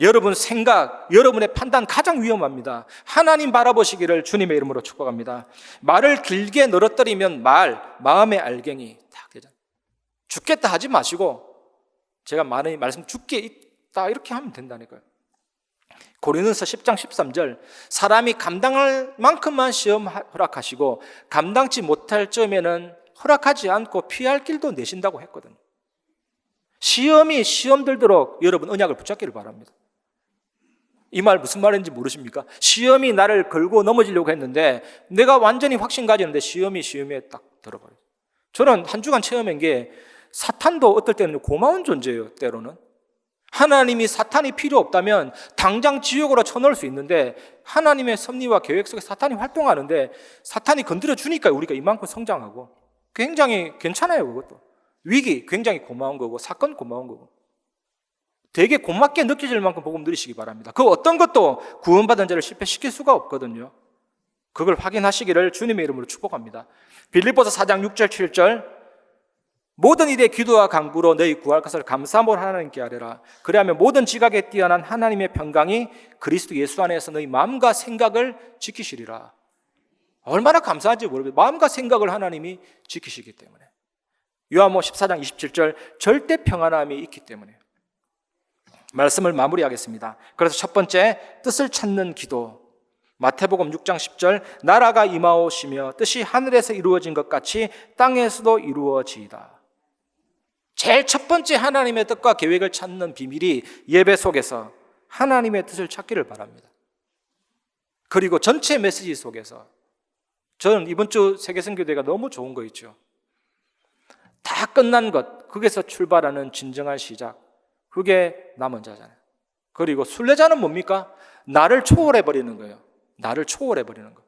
[SPEAKER 5] 여러분 생각, 여러분의 판단 가장 위험합니다. 하나님 바라보시기를 주님의 이름으로 축복합니다. 말을 길게 늘어뜨리면 마음의 알갱이 딱 되잖아요. 죽겠다 하지 마시고 제가 많이 말씀 죽게 있다 이렇게 하면 된다니까요. 고린도서 10장 13절 사람이 감당할 만큼만 시험 허락하시고 감당치 못할 점에는 허락하지 않고 피할 길도 내신다고 했거든요. 시험 들도록 여러분 언약을 붙잡기를 바랍니다. 이 말 무슨 말인지 모르십니까? 시험이 나를 걸고 넘어지려고 했는데 내가 완전히 확신 가지는데 시험에 딱 들어버려요. 저는 한 주간 체험한 게 사탄도 어떨 때는 고마운 존재예요. 때로는 하나님이 사탄이 필요 없다면 당장 지옥으로 쳐넣을 수 있는데 하나님의 섭리와 계획 속에 사탄이 활동하는데 사탄이 건드려 주니까 우리가 이만큼 성장하고 굉장히 괜찮아요. 그것도 위기 굉장히 고마운 거고 사건 고마운 거고 되게 고맙게 느껴질 만큼 복음 누리시기 바랍니다. 그 어떤 것도 구원받은 자를 실패시킬 수가 없거든요. 그걸 확인하시기를 주님의 이름으로 축복합니다. 빌립보서 4장 6절 7절 모든 일에 기도와 간구로 너희 구할 것을 감사함으로 하나님께 아뢰라. 그리하면 모든 지각에 뛰어난 하나님의 평강이 그리스도 예수 안에서 너희 마음과 생각을 지키시리라. 얼마나 감사한지 모르겠어요. 마음과 생각을 하나님이 지키시기 때문에. 요한복음 14장 27절 절대 평안함이 있기 때문에. 말씀을 마무리하겠습니다. 그래서 첫 번째 뜻을 찾는 기도. 마태복음 6장 10절 나라가 임하오시며 뜻이 하늘에서 이루어진 것 같이 땅에서도 이루어지이다. 제일 첫 번째 하나님의 뜻과 계획을 찾는 비밀이 예배 속에서 하나님의 뜻을 찾기를 바랍니다. 그리고 전체 메시지 속에서 저는 이번 주 세계선교대가 너무 좋은 거 있죠. 다 끝난 것, 거기서 출발하는 진정한 시작, 그게 남은 자잖아요. 그리고 순례자는 뭡니까? 나를 초월해버리는 거예요. 나를 초월해버리는 거,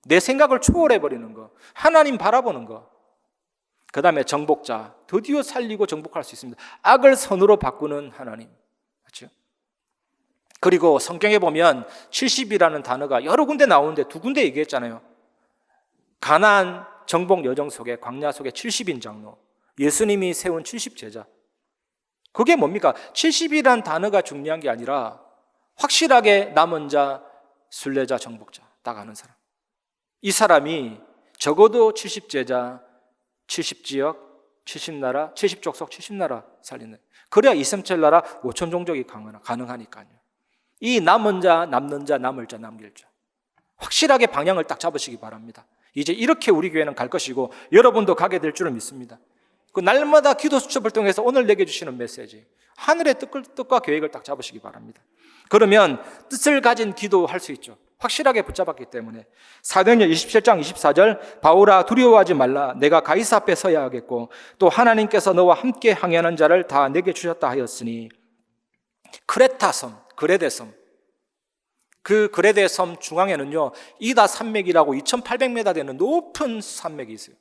[SPEAKER 5] 내 생각을 초월해버리는 거, 하나님 바라보는 거. 그 다음에 정복자, 드디어 살리고 정복할 수 있습니다. 악을 선으로 바꾸는 하나님, 맞죠? 그리고 성경에 보면 70이라는 단어가 여러 군데 나오는데 두 군데 얘기했잖아요. 가나안 정복 여정 속에 광야 속에 70인 장로, 예수님이 세운 70제자. 그게 뭡니까? 70이라는 단어가 중요한 게 아니라 확실하게 남은 자, 순례자, 정복자 딱 아는 사람. 이 사람이 적어도 70제자, 70지역, 70나라, 70족속, 70나라 살리는. 그래야 237 나라 5천 종족이 가능하니까요. 이 남은 자, 남는 자, 남을 자, 남길 자. 확실하게 방향을 딱 잡으시기 바랍니다. 이제 이렇게 우리 교회는 갈 것이고 여러분도 가게 될 줄은 믿습니다. 그 날마다 기도 수첩을 통해서 오늘 내게 주시는 메시지, 하늘의 뜻과 계획을 딱 잡으시기 바랍니다. 그러면 뜻을 가진 기도할 수 있죠. 확실하게 붙잡았기 때문에. 사도행전 27장 24절 바울아 두려워하지 말라. 내가 가이사 앞에 서야 하겠고 또 하나님께서 너와 함께 항해하는 자를 다 내게 주셨다 하였으니. 크레타 섬, 그레데 섬. 그 그레데 섬 중앙에는요 이다 산맥이라고 2800m 되는 높은 산맥이 있어요.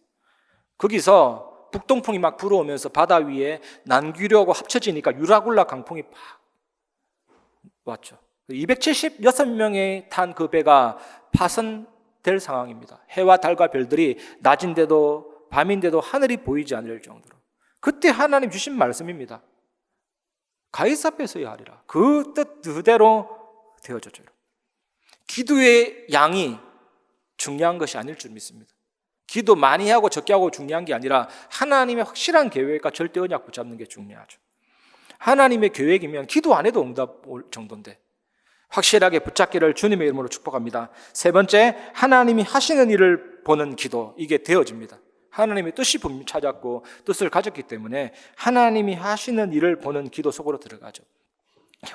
[SPEAKER 5] 거기서 북동풍이 막 불어오면서 바다 위에 난귀류하고 합쳐지니까 유라굴라 강풍이 팍 왔죠. 276명이 탄 그 배가 파손될 상황입니다. 해와 달과 별들이 낮인데도 밤인데도 하늘이 보이지 않을 정도로. 그때 하나님 주신 말씀입니다. 가이사 앞에 서야 하리라. 그 뜻 그대로 되어졌죠. 기도의 양이 중요한 것이 아닐 줄 믿습니다. 기도 많이 하고 적게 하고 중요한 게 아니라 하나님의 확실한 계획과 절대 언약 붙잡는 게 중요하죠. 하나님의 계획이면 기도 안 해도 응답 올 정도인데 확실하게 붙잡기를 주님의 이름으로 축복합니다. 세 번째, 하나님이 하시는 일을 보는 기도. 이게 되어집니다. 하나님의 뜻이 분명히 찾았고 뜻을 가졌기 때문에 하나님이 하시는 일을 보는 기도 속으로 들어가죠.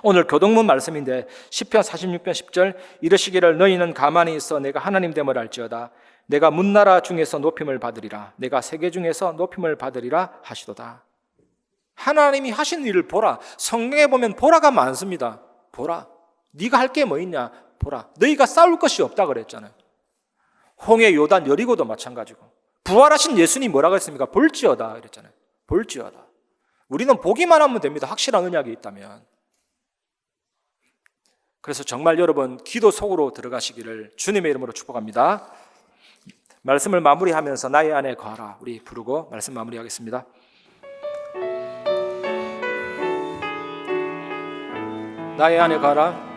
[SPEAKER 5] 오늘 교동문 말씀인데 시편 46편 10절 이르시기를 너희는 가만히 있어 내가 하나님 됨을 알지어다. 내가 문나라 중에서 높임을 받으리라. 내가 세계 중에서 높임을 받으리라 하시도다. 하나님이 하시는 일을 보라. 성경에 보면 보라가 많습니다. 보라. 네가 할 게 뭐 있냐? 보라. 너희가 싸울 것이 없다 그랬잖아요. 홍해, 요단, 여리고도 마찬가지고. 부활하신 예수님 뭐라고 했습니까? 볼지어다 그랬잖아요. 볼지어다. 우리는 보기만 하면 됩니다. 확실한 언약이 있다면. 그래서 정말 여러분 기도 속으로 들어가시기를 주님의 이름으로 축복합니다. 말씀을 마무리하면서 나의 안에 거하라 우리 부르고 말씀 마무리하겠습니다. 나의 안에 거하라.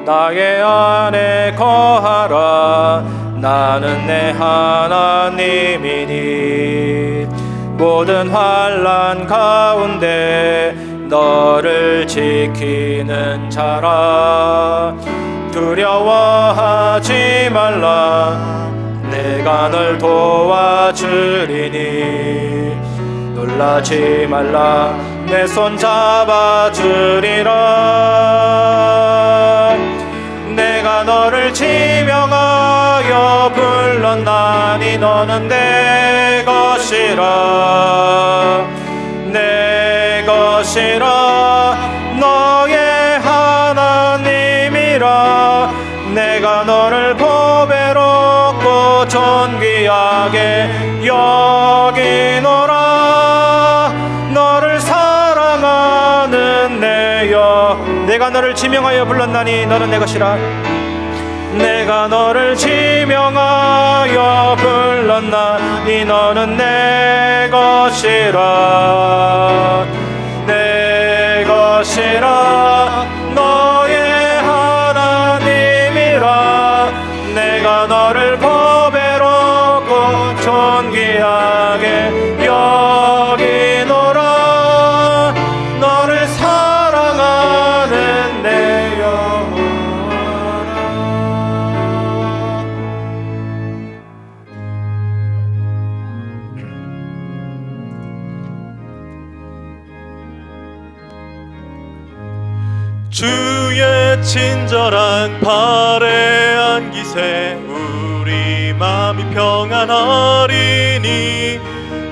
[SPEAKER 5] 나의 안에 거하라. 나는 내 하나님이니 모든 환난 가운데 너를 지키는 자라. 두려워하지 말라. 내가 널 도와주리니 놀라지 말라. 내 손 잡아주리라. 내가 너를 지명하여 불렀나니 너는 내 것이라. 내가 너를 지명하여 불렀나니 너는 내 것이라. 내 것이라. 너의 하나님이라. 내가 너를 보배롭고 존귀하게 여기노라. 너를 사랑하는 내 영혼아.
[SPEAKER 2] 주의 친절한 발에 안기세 우리 마음이 평안하리니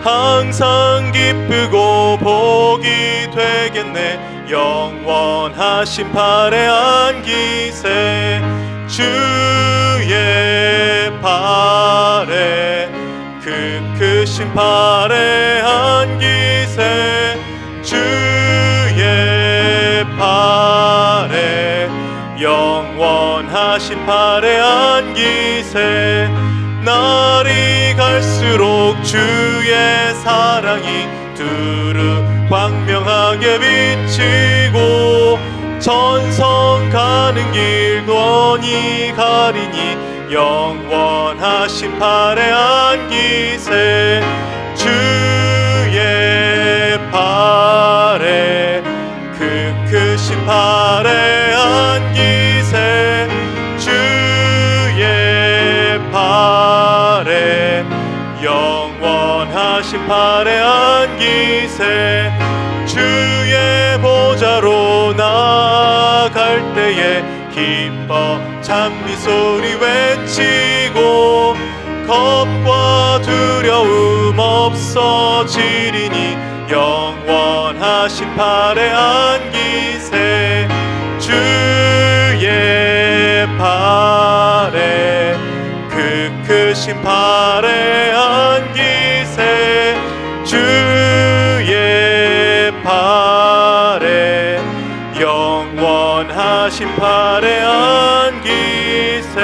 [SPEAKER 2] 항상 기쁘고 복이 되겠네. 영원하신 발에 안기세 주의 발에 그 크신 발에 안기세 주의 발에 영원하신 발에 안기세. 날이 갈수록 주의 사랑이 두루 광명하게 비치고 전성 가는 길 권히 가리니 영원하신 발에 안기세 주의 발에 그 크신 발에 안기세 주의 발에 영원하신 발에 안기세. 주의 보좌로 나아갈 때에 기뻐 찬미 소리 외치고 겁과 두려움 없어지리니 영원하신 발에 안기세 주의 발에 그 크신 발에 안기세 주의 발에 영원하신 발에 안기세.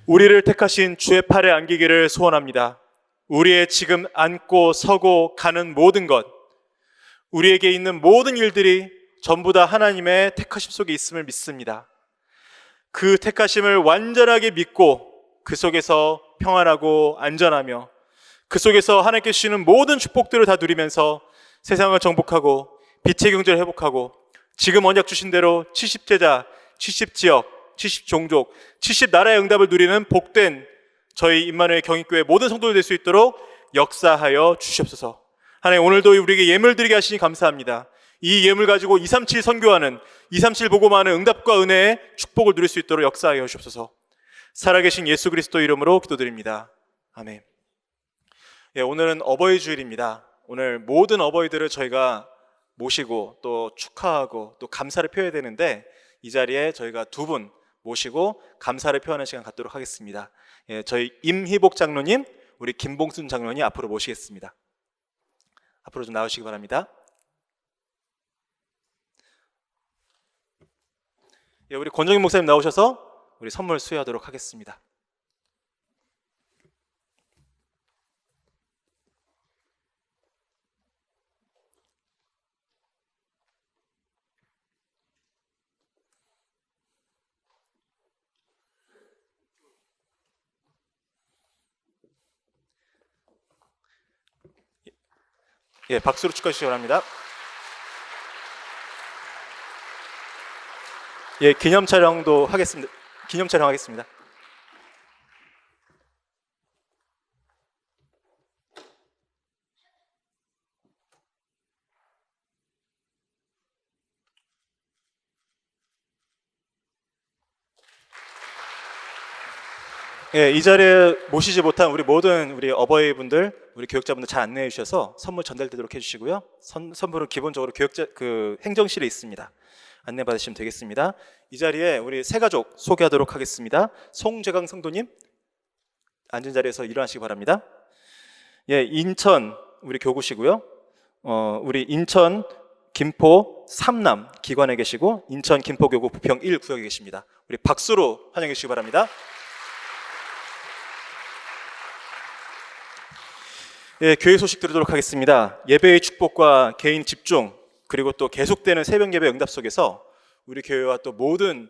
[SPEAKER 2] 우리를 택하신 주의 팔에 안기기를 소원합니다. 우리의 지금 앉고 서고 가는 모든 것, 우리에게 있는 모든 일들이 전부 다 하나님의 택하심 속에 있음을 믿습니다. 그 택하심을 완전하게 믿고 그 속에서 평안하고 안전하며 그 속에서 하나님께 주시는 모든 축복들을 다 누리면서 세상을 정복하고 빛의 경제를 회복하고 지금 언약 주신 대로 70제자, 70지역, 70종족, 70나라의 응답을 누리는 복된 저희 임마누엘 경인교회 모든 성도들 될 수 있도록 역사하여 주시옵소서. 하나님, 오늘도 우리에게 예물 드리게 하시니 감사합니다. 이 예물 가지고 237 선교하는, 237 복음하는 응답과 은혜의 축복을 누릴 수 있도록 역사하여 주시옵소서. 살아계신 예수 그리스도 이름으로 기도드립니다. 아멘. 예, 오늘은 어버이 주일입니다. 오늘 모든 어버이들을 저희가 모시고 또 축하하고 또 감사를 표해야 되는데 이 자리에 저희가 두 분 모시고 감사를 표하는 시간 갖도록 하겠습니다. 예, 저희 임희복 장로님, 우리 김봉순 장로님 앞으로 모시겠습니다. 앞으로 좀 나오시기 바랍니다. 예, 우리 권정인 목사님 나오셔서 우리 선물 수여하도록 하겠습니다. 예, 박수로 축하해 주시기 바랍니다. 예, 기념 촬영도 하겠습니다. 기념 촬영하겠습니다. 예, 이 자리에 모시지 못한 우리 모든 우리 어버이분들, 우리 교육자분들 잘 안내해 주셔서 선물 전달되도록 해주시고요. 선물은 기본적으로 행정실에 있습니다. 안내 받으시면 되겠습니다. 이 자리에 우리 세 가족 소개하도록 하겠습니다. 송재강 성도님, 앉은 자리에서 일어나시기 바랍니다. 예, 인천 우리 교구시고요. 우리 인천 김포 3남 기관에 계시고 인천 김포교구 부평 1구역에 계십니다. 우리 박수로 환영해 주시기 바랍니다. 예, 교회 소식 드리도록 하겠습니다. 예배의 축복과 개인 집중, 그리고 또 계속되는 새벽 예배 응답 속에서 우리 교회와 또 모든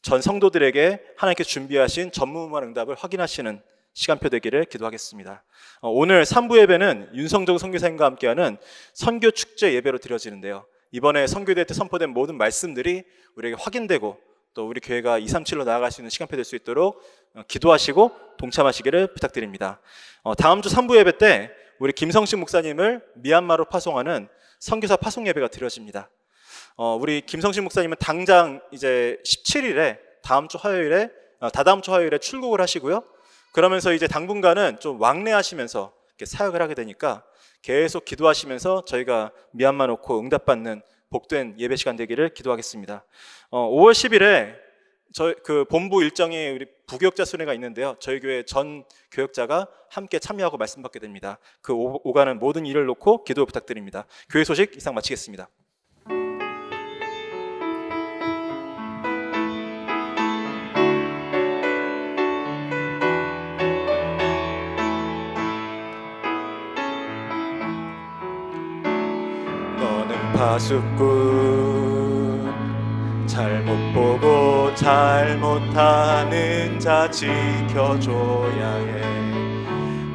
[SPEAKER 2] 전 성도들에게 하나님께 준비하신 전무후무한 응답을 확인하시는 시간표 되기를 기도하겠습니다. 오늘 3부 예배는 윤성정 선교사님과 함께하는 선교 축제 예배로 드려지는데요. 이번에 선교대회 때 선포된 모든 말씀들이 우리에게 확인되고 또 우리 교회가 237로 나아갈 수 있는 시간표 될 수 있도록 기도하시고 동참하시기를 부탁드립니다. 다음 주 3부 예배 때 우리 김성식 목사님을 미얀마로 파송하는 선교사 파송 예배가 드려집니다. 우리 김성식 목사님은 당장 이제 17일에 다다음 주 화요일에 출국을 하시고요. 그러면서 이제 당분간은 좀 왕래하시면서 이렇게 사역을 하게 되니까 계속 기도하시면서 저희가 미얀마 놓고 응답받는 복된 예배 시간 되기를 기도하겠습니다. 5월 10일에 저희 그 본부 일정이 우리 부교역자 순회가 있는데요. 저희 교회 전 교역자가 함께 참여하고 말씀 받게 됩니다. 그 오가는 모든 일을 놓고 기도 부탁드립니다. 교회 소식 이상 마치겠습니다. 파수꾼 잘못 보고 잘못하는 자 지켜줘야 해.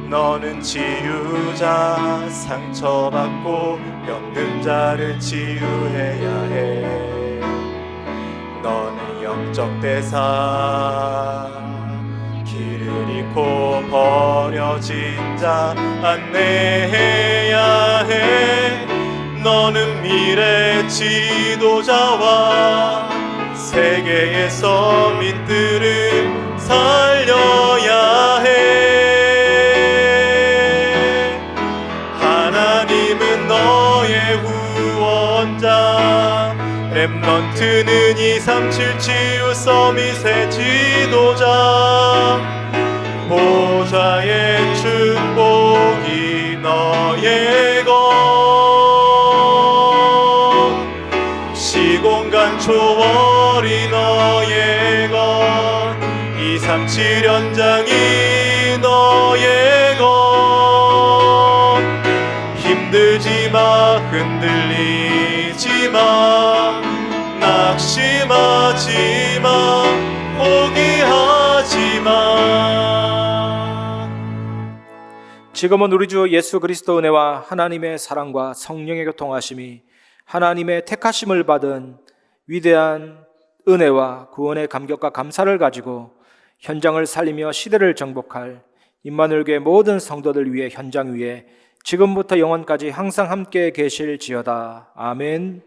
[SPEAKER 2] 너는 치유자 상처받고 병든 자를 치유해야 해. 너는 영적 대사 길을 잃고 버려진 자 안내해야 해. 너는 미래 지도자와 세계의 서민들을 살려야 해. 하나님은 너의 후원자, 렘넌트는 237 치유 서밋의 지도자. 보좌의 축복이 너의 것, 시공간 초월이 너의 것, 237 현장이 너의 것. 힘들지마 흔들리지마 낙심하지마 포기하지마.
[SPEAKER 5] 지금은 우리 주 예수 그리스도 은혜와 하나님의 사랑과 성령의 교통하심이 하나님의 택하심을 받은 위대한 은혜와 구원의 감격과 감사를 가지고 현장을 살리며 시대를 정복할 임마누엘 교회 모든 성도들 위해 현장 위에 지금부터 영원까지 항상 함께 계실지어다. 아멘.